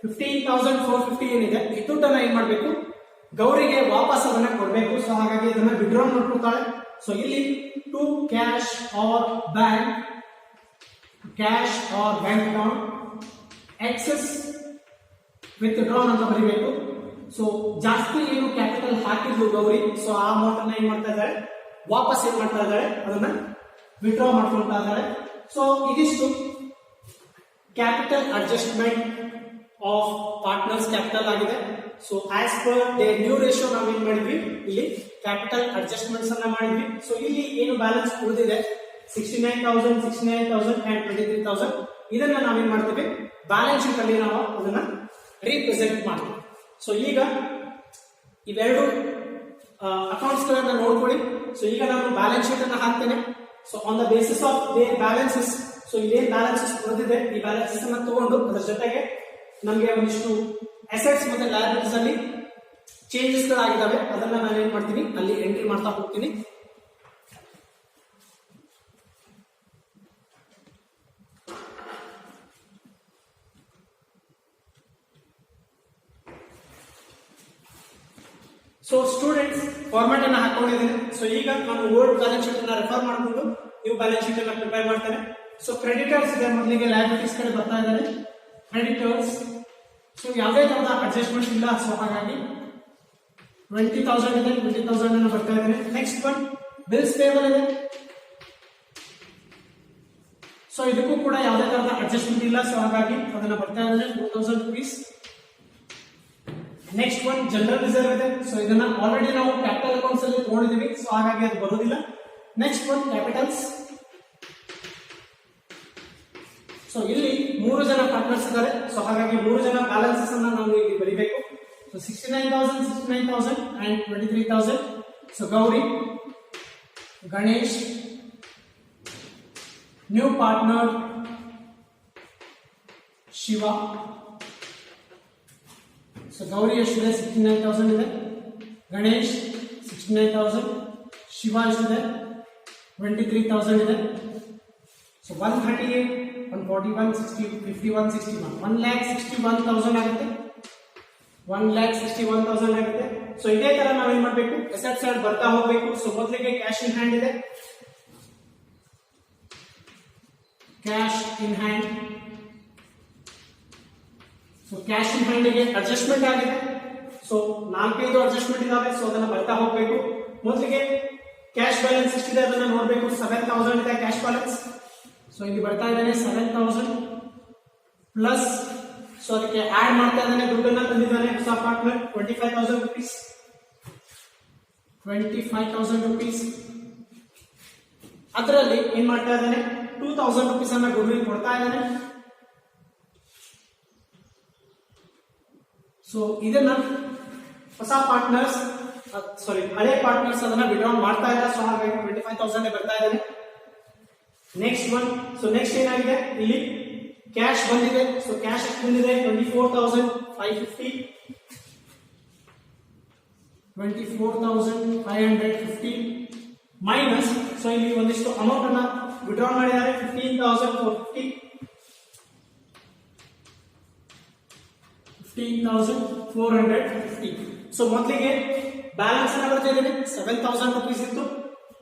15,450 ಏನಿದೆ, ಈ ದುಡ್ಡನ್ನ ಏನ್ ಮಾಡಬೇಕು, ಗೌರಿಗೆ ವಾಪಸ್ ಅದನ್ನ ಕೊಡಬೇಕು. ಸೊ ಹಾಗಾಗಿ ಇದನ್ನ ವಿಡ್ರಾ ಮಾಡ್ಕೊಳ್ತಾಳೆ. ಸೊ ಇಲ್ಲಿ to cash or bank account excess withdrawn ಅಂತ ಬರೀಬೇಕು. ಸೊ ಜಾಸ್ತಿ ಏನು ಕ್ಯಾಪಿಟಲ್ ಹಾಕಿದ್ಲು ಗೌರಿ, ಸೊ ಆ ಅಮೌಂಟ್ ಅನ್ನ ಏನ್ ಮಾಡ್ತಾ ಇದ್ದಾಳೆ, ವಾಪಸ್ ಏನ್ ಮಾಡ್ತಾ ಇದ್ದಾಳೆ, ಅದನ್ನ ವಿಡ್ರಾ ಮಾಡ್ಕೊಳ್ತಾ ಇದ್ದಾಳೆ. ಸೊ ಇದಿಷ್ಟು capital adjustment of partners capital ಆಗಿದೆ. So as per the new ratio ನಾವು ಏನ್ ಮಾಡಿದ್ವಿ, ಇಲ್ಲಿ ಕ್ಯಾಪಿಟಲ್ ಅಡ್ಜಸ್ಟ್ಮೆಂಟ್ಸ್ ಅನ್ನ ಮಾಡಿದ್ವಿ. ಸೊ ಇಲ್ಲಿ ಏನು ಬ್ಯಾಲೆನ್ಸ್ ಉಳಿದಿದೆ 69,000 ಅಂಡ್ 23,000, ಇದನ್ನ ನಾವೇನ್ ಮಾಡ್ತೀವಿ, ಬ್ಯಾಲೆನ್ಸ್ ಶೀಟ್ ಅಲ್ಲಿ ನಾವು ಅದನ್ನ ರೀಪ್ರೆಸೆಂಟ್ ಮಾಡ್ತೀವಿ. ಸೊ ಈಗ ಇವೆರಡು ಅಕೌಂಟ್ಸ್ ಗಳನ್ನ ನೋಡ್ಕೊಳ್ಳಿ. ಸೊ ಈಗ ನಾನು ಬ್ಯಾಲೆನ್ಸ್ ಶೀಟ್ ಅನ್ನ ಹಾಕ್ತೇನೆ. So on the basis of their balances, so ಇಲ್ಲೇನ್ ಬ್ಯಾಲೆನ್ಸಸ್ ಉಳಿದಿದೆ ಈ ಬ್ಯಾಲೆನ್ಸಸ್ ಅನ್ನ ತಗೊಂಡು ಅದರ ಜೊತೆಗೆ ನಮಗೆ ಒಂದಿಷ್ಟು ಅಸೆಟ್ಸ್ ಮತ್ತೆ ಲಯಬಿಲಿಟೀಸ್ ಅಲ್ಲಿ ಚೇಂಜಸ್ ಗಳಾಗಿದ್ದಾವೆ, ಅದನ್ನ ನಾನು ಏನ್ ಮಾಡ್ತೀನಿ, ಅಲ್ಲಿ ಎಂಟ್ರಿ ಮಾಡ್ತಾ ಹೋಗ್ತೀನಿ. ಸೊ ಸ್ಟೂಡೆಂಟ್ಸ್ ಫಾರ್ಮ್ಯಾಟ್ ಅನ್ನ ಹಾಕೊಂಡಿದ್ದೀನಿ. ಸೊ ಈಗ ನಾನು ಓಲ್ಡ್ ಬ್ಯಾಲೆನ್ಸ್ ಶೀಟ್ ಅನ್ನ ರೆಫರ್ ಮಾಡಿಕೊಂಡು ನೀವು ಬ್ಯಾಲೆನ್ಸ್ ಶೀಟ್ ಅನ್ನ ಪ್ರಿಪೇರ್ ಮಾಡ್ತೇನೆ. ಸೊ ಕ್ರೆಡಿಟರ್ಸ್ ಇದೆ, ಮೊದಲಿಗೆ ಲಯಬಿಲಿಟೀಸ್ ಕಡೆ ಬರ್ತಾ ಇದ್ದಾರೆ. ಕ್ರೆಡಿಟರ್ಸ್, ಸೊ ಯಾವುದೇ ತರಹದ ಅಡ್ಜಸ್ಟ್ಮೆಂಟ್ ಇಲ್ಲ. ಸೊ ಹಾಗಾಗಿ 20,000 ಇದೆ, 20,000 ಅನ್ನು ಬರ್ತಾ ಇದ್ದೇನೆ. ನೆಕ್ಸ್ಟ್ ಒನ್ ಬಿಲ್ಸ್ ಪೇಬಲ್ ಇದೆ. ಸೊ ಇದಕ್ಕೂ ಕೂಡ ಯಾವುದೇ ತರಹದ ಅಡ್ಜಸ್ಟ್ಮೆಂಟ್ ಇಲ್ಲ. ಸೊ ಹಾಗಾಗಿ ಅದನ್ನ ಬರ್ತಾ ಇದ್ದೇನೆ 2,000 rupees. Next one general reserve ಇದೆ. ಸೊ ಇದನ್ನ ಆಲ್ರೆಡಿ ನಾವು ಕ್ಯಾಪಿಟಲ್ ಅಕೌಂಟ್ಸ್ ಅಲ್ಲಿ ತಗೊಂಡಿದ್ದೀವಿ. ಸೊ ಹಾಗಾಗಿ ಅದು ಬರೋದಿಲ್ಲ. Next one capitals. ಸೊ ಇಲ್ಲಿ 3 ಜನ ಪಾರ್ಟ್ನರ್ಸ್ ಇದ್ದಾರೆ. ಸೊ ಹಾಗಾಗಿ 3 ಜನ ಬ್ಯಾಲೆನ್ಸಸ್ ಅನ್ನ ನಾವು ಇಲ್ಲಿ ಬರೀಬೇಕು. So 69,000 and 23,000. So Gauri, Ganesh, new partner Shiva. So Gauri ಎಷ್ಟಿದೆ, 69,000 ಇದೆ. ಗಣೇಶ್ 69,000, ಶಿವ ಎಷ್ಟಿದೆ, 23,000 ಇದೆ. ಸೊ 138, 141, 60, 51, 61, 1,61,000 ಆಗುತ್ತೆ. 1,61,000 ಆಗುತ್ತೆ. ಸೊ ಇದೇ ತರ ನಾವೇನ್ ಮಾಡ್ಬೇಕು, ಅಸೆಟ್ಸ್ ಸೈಡ್ ಬರ್ತಾ ಹೋಗ್ಬೇಕು. ಸೊ ಮೊದಲಿಗೆ ಕ್ಯಾಶ್ ಇನ್ ಹ್ಯಾಂಡ್ ಇದೆ. Cash in hand. So cash in hand ಗೆ ಅಡ್ಜಸ್ಟ್ಮೆಂಟ್ ಆಗಿದೆ. ಸೊ 4-5 ಅಡ್ಜಸ್ಟ್ಮೆಂಟ್ ಇದಾವೆ. ಸೊ ಅದನ್ನ ಬರ್ತಾ ಹೋಗ್ಬೇಕು. ಮೊದಲಿಗೆ ಕ್ಯಾಶ್ ಬ್ಯಾಲೆನ್ಸ್ ಎಷ್ಟಿದೆ ಅದನ್ನ ನೋಡ್ಬೇಕು. 7,000 ಇದೆ ಕ್ಯಾಶ್ ಬ್ಯಾಲೆನ್ಸ್. ಸೊ ಇಲ್ಲಿ ಬರ್ತಾ ಇದ್ದಾನೆ 7,000 ಪ್ಲಸ್. ಸೊ ಅದಕ್ಕೆ ಆಡ್ ಮಾಡ್ತಾ ಇದ್ದಾನೆ, ದುಡ್ಡನ್ನ ತಂದಿದ್ದಾನೆ ಹೊಸ ಪಾರ್ಟ್ನರ್ 25,000 ರುಪೀಸ್. 25,000 ರುಪೀಸ್. ಅದರಲ್ಲಿ ಏನ್ ಮಾಡ್ತಾ ಇದ್ದಾನೆ, 2,000 ರುಪೀಸ್ ಅನ್ನ ಗುಡ್ವಿಲ್ ಕೊಡ್ತಾ ಇದ್ದಾನೆ. ಸೊ ಇದನ್ನ ಹೊಸ ಪಾರ್ಟ್ನರ್ಸ್, ಸಾರಿ ಹಳೆ ಪಾರ್ಟ್ನರ್ಸ್ ಅದನ್ನ ವಿಡ್ರಾ ಮಾಡ್ತಾ ಇಲ್ಲ. ಸೊ ಹಾಗಾಗಿ 25,000 ಬರ್ತಾ ಇದ್ದಾನೆ. ನೆಕ್ಸ್ಟ್ ಒನ್, ಸೊ ನೆಕ್ಸ್ಟ್ ಏನಾಗಿದೆ ಇಲ್ಲಿ ಕ್ಯಾಶ್ ಬಂದಿದೆ. ಸೊ ಕ್ಯಾಶ್ ಎಷ್ಟು ಬಂದಿದೆ 24,550 24,550 ಮೈನಸ್, ಸೊ ಇಲ್ಲಿ ಒಂದಿಷ್ಟು ಅಮೌಂಟ್ ಅನ್ನ ವಿಡ್ರಾ ಮಾಡಿದ್ದಾರೆ 15,450. ಸೊ ಮೊದಲಿಗೆ ಬ್ಯಾಲೆನ್ಸ್ ಅನ್ನ ಬರ್ತಾ ಇದ್ದೇನೆ 7,000 rupees ಇತ್ತು.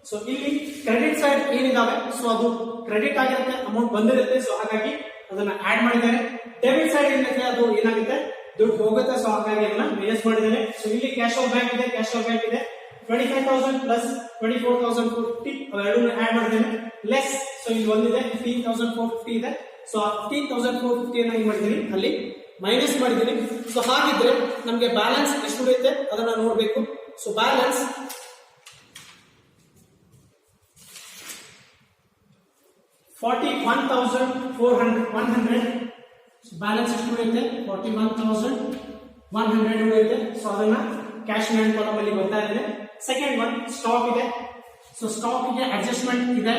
ಸೊ ಇಲ್ಲಿ ಕ್ರೆಡಿಟ್ ಸೈಡ್ ಏನಿದಾವೆ ಸೊ ಅದು ಕ್ರೆಡಿಟ್ ಆಗಿರುತ್ತೆ, ಅಮೌಂಟ್ ಬಂದಿರುತ್ತೆ. ಸೊ ಹಾಗಾಗಿ ಅದನ್ನ ಆಡ್ ಮಾಡಿದ್ದಾರೆ. ಡೆಬಿಟ್ ಸೈಡ್ ಏನಿದೆ ಅದು ಏನಾಗುತ್ತೆ ದುಡ್ಡು ಹೋಗುತ್ತೆ. ಸೊ ಹಾಗಾಗಿ ಅದನ್ನ ಮೈನಸ್ ಮಾಡಿದ್ದಾರೆ. ಸೊ ಇಲ್ಲಿ ಕ್ಯಾಶ್ ಆಫ್ ಬ್ಯಾಂಕ್ ಇದೆ, ಕ್ಯಾಶ್ ಆಫ್ ಬ್ಯಾಂಕ್ ಇದೆ 25,000 ಪ್ಲಸ್ 24,450 ಅವೆರಡನ್ನು ಆಡ್ ಮಾಡಿದ್ದೇನೆ ಲೆಸ್. ಸೊ ಇಲ್ಲಿ ಒಂದಿದೆ 15,450 ಇದೆ. ಸೊ 15,450 ಅನ್ನ ಏನ್ ಮಾಡಿದ್ದೀನಿ ಅಲ್ಲಿ ಮೈನಸ್ ಮಾಡಿದ್ದೀನಿ. ಸೊ ಹಾಗಿದ್ರೆ ನಮ್ಗೆ ಬ್ಯಾಲೆನ್ಸ್ ಎಷ್ಟು ಉಳಿಯುತ್ತೆ ಅದನ್ನ ನೋಡ್ಬೇಕು. ಸೊ ಬ್ಯಾಲೆನ್ಸ್ 41,400 ಬ್ಯಾಲೆನ್ಸ್ ಎಷ್ಟು ಉಳಿಯುತ್ತೆ 41,100 ಉಳಿಯುತ್ತೆ. ಸೊ ಅದನ್ನ ಕ್ಯಾಶ್ ಮ್ಯಾನ್ ಕಾಲಮ್ ಅಲ್ಲಿ ಬರ್ತಾ ಇದೆ. ಸೆಕೆಂಡ್ ಒನ್ ಸ್ಟಾಕ್ ಇದೆ. ಸೊ ಸ್ಟಾಕ್ ಗೆ ಅಡ್ಜಸ್ಟ್ಮೆಂಟ್ ಇದೆ.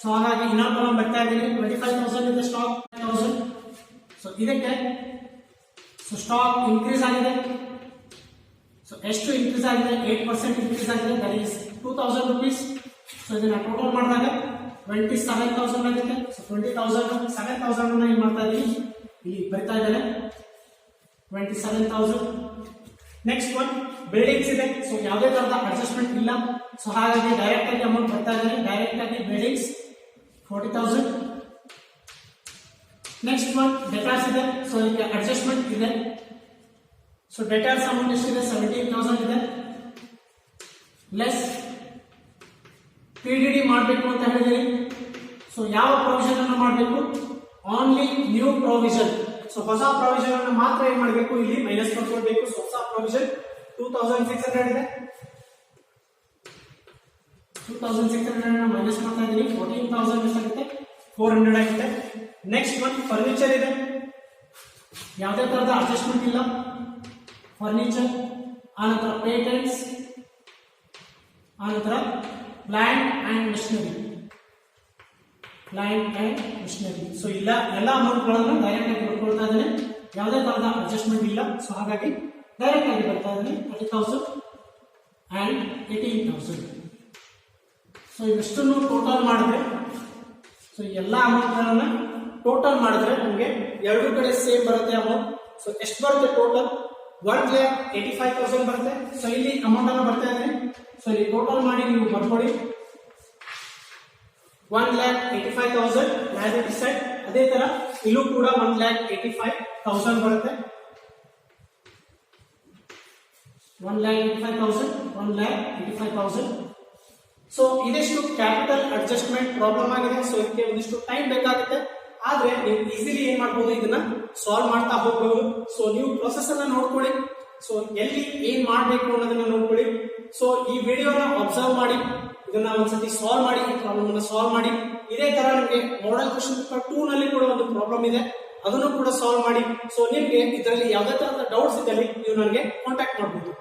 ಸೊ ಹಾಗಾಗಿ ಇನ್ನೊಂದು ಕಾಲಮ್ ಬರ್ತಾ ಇದ್ದೀನಿ 25,000 ಇದೆ ಸ್ಟಾಕ್ 1,000. ಸೊ ಇದಕ್ಕೆ ಸೊ ಸ್ಟಾಕ್ ಇನ್ಕ್ರೀಸ್ ಆಗಿದೆ. ಸೊ ಎಷ್ಟು ಇನ್ಕ್ರೀಸ್ ಆಗಿದೆ 8% ಇನ್ಕ್ರೀಸ್ ಆಗಿದೆ, ದಟ್ ಈಸ್ 2,000 rupees. ಸೊ ಇದನ್ನ ಟೋಟಲ್ ಮಾಡಿದಾಗ 27,000 ಆಗುತ್ತೆ. ಸೊ 20,000 7,000 ಅನ್ನ ಏನ್ ಮಾಡ್ತಾ ಇದೀನಿ ಇಲ್ಲಿ ಬರ್ತಾ ಇದ್ದಾರೆ 27,000. ನೆಕ್ಸ್ಟ್ ಒನ್ ಬಿಲ್ಡಿಂಗ್ಸ್ ಇದೆ. ಸೊ ಯಾವುದೇ ತರಹದ ಅಡ್ಜಸ್ಟ್ಮೆಂಟ್ ಇಲ್ಲ. ಸೊ ಹಾಗಾಗಿ ಡೈರೆಕ್ಟ್ ಆಗಿ ಅಮೌಂಟ್ ಬರ್ತಾ ಇದ್ದಾರೆ. ಡೈರೆಕ್ಟ್ ಆಗಿ ಬಿಲ್ಡಿಂಗ್ಸ್ 40,000. ನೆಕ್ಸ್ಟ್ ಒನ್ ಡೆಟಾರ್ಸ್ ಇದೆ. ಸೊ ಇದಕ್ಕೆ ಅಡ್ಜಸ್ಟ್ಮೆಂಟ್ ಇದೆ. ಸೊ ಡೆಟಾರ್ಸ್ ಅಮೌಂಟ್ ಎಷ್ಟಿದೆ 17,000 ಇದೆ ಲೆಸ್ PDD ಮಾಡಬೇಕು ಅಂತ ಹೇಳಿದೀನಿ. ಸೊ ಯಾವ ಪ್ರೊವಿಷನ್ ಅನ್ನು ಮಾಡಬೇಕು ಓನ್ಲಿ ನ್ಯೂ ಪ್ರೊವಿಷನ್. ಸೊ ಹೊಸ ಪ್ರೊವಿಷನ್ ಅನ್ನು ಮಾತ್ರ ಏನ್ ಮಾಡಬೇಕು ಇಲ್ಲಿ ಮೈನಸ್ ಮಾಡ್ಕೊಳ್ಬೇಕು. ಸೊ ಹೊಸ ಪ್ರೊವಿಷನ್ 2,600 ಇದೆ. 2,600 ಅನ್ನು ಮೈನಸ್ ಮಾಡ್ತಾ ಇದ್ದೀನಿ 14,000 ಎಷ್ಟಾಗುತ್ತೆ 400 ಆಗುತ್ತೆ. ನೆಕ್ಸ್ಟ್ ಒನ್ ಫರ್ನಿಚರ್ ಇದೆ. ಯಾವುದೇ ತರಹದ ಅಡ್ಜಸ್ಟ್ಮೆಂಟ್ ಇಲ್ಲ. ಫರ್ನಿಚರ್ ಆನಂತರ ಪೇಟೆಂಟ್ಸ್ ಆನಂತರ ಪ್ಲಾಂಟ್ ಅಂಡ್ ಮಿಷನರಿ. ಸೊ ಇಲ್ಲ ಎಲ್ಲ ಅಮೌಂಟ್ ಗಳನ್ನು ಡೈರೆಕ್ಟ್ ಆಗಿ ಬರ್ಕೊಳ್ತಾ ಇದ್ದೇನೆ. ಯಾವುದೇ ತರಹದ ಅಡ್ಜಸ್ಟ್ಮೆಂಟ್ ಇಲ್ಲ. ಸೊ ಹಾಗಾಗಿ ಡೈರೆಕ್ಟ್ ಆಗಿ ಬರ್ತಾ ಇದ್ದೀನಿ 30,000 ಅಂಡ್ 18,000. ಸೊ ಇವೆಷ್ಟನ್ನು ಟೋಟಲ್ ಮಾಡಿದ್ರೆ ಸೊ ಎಲ್ಲ ಅಮೌಂಟ್ ಗಳನ್ನ ಟೋಟಲ್ ಮಾಡಿದ್ರೆ ನಮಗೆ ಎರಡು ಕಡೆ ಸೇಮ್ ಬರುತ್ತೆ ಅಮೌಂಟ್. ಸೊ ಎಷ್ಟು ಬರುತ್ತೆ ಟೋಟಲ್ 1,85,000 ಬರುತ್ತೆ. ಸೊ ಇಲ್ಲಿ ಅಮೌಂಟ್ ಅನ್ನು ಬರ್ತಾ ಇದ್ದೀನಿ. ಸೊ ಇಲ್ಲಿ ಟೋಟಲ್ ಮಾಡಿ ನೀವು ಬರ್ಕೊಳ್ಳಿ 1,85,000 ಲಯಬಿಲಿಟಿ ಸೈಡ್. ಅದೇ ತರ ಇಲ್ಲೂ ಕೂಡ 1,85,000 ಬರುತ್ತೆ. 1,85,000. ಸೊ ಇದಿಷ್ಟು ಕ್ಯಾಪಿಟಲ್ ಅಡ್ಜಸ್ಟ್ಮೆಂಟ್ ಪ್ರಾಬ್ಲಮ್ ಆಗಿದೆ. ಸೊ ಇದಕ್ಕೆ ಒಂದಿಷ್ಟು ಟೈಮ್ ಬೇಕಾಗುತ್ತೆ. ಆದ್ರೆ ನೀವು ಈಸಿಲಿ ಏನ್ ಮಾಡಬಹುದು ಇದನ್ನ ಸಾಲ್ವ್ ಮಾಡ್ತಾ ಹೋಗ್ಬಹುದು. ಸೊ ನೀವು ಪ್ರೊಸೆಸ್ ಅನ್ನ ನೋಡ್ಕೊಳ್ಳಿ. ಸೊ ಎಲ್ಲಿ ಏನ್ ಮಾಡ್ಬೇಕು ಅನ್ನೋದನ್ನ ನೋಡ್ಕೊಳ್ಳಿ. ಸೊ ಈ ವಿಡಿಯೋನ ಅಬ್ಸರ್ವ್ ಮಾಡಿ ಇದನ್ನ ಒಂದ್ಸತಿ ಸಾಲ್ವ್ ಮಾಡಿ, ಈ ಪ್ರಾಬ್ಲಮ್ ಅನ್ನ ಸಾಲ್ವ್ ಮಾಡಿ. ಇದೇ ತರ ನಿಮಗೆ ಮಾಡೆಲ್ ಕ್ವೆಶ್ಚನ್ ಪೇಪರ್ 2 ನಲ್ಲಿ ಕೂಡ ಒಂದು ಪ್ರಾಬ್ಲಮ್ ಇದೆ, ಅದನ್ನು ಕೂಡ ಸಾಲ್ವ್ ಮಾಡಿ. ಸೊ ನಿಮ್ಗೆ ಇದರಲ್ಲಿ ಯಾವುದೇ ತರಹದ ಡೌಟ್ಸ್ ಇದ್ದಲ್ಲಿ ನೀವು ನನಗೆ ಕಾಂಟ್ಯಾಕ್ಟ್ ಮಾಡಬಹುದು.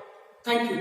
Thank you.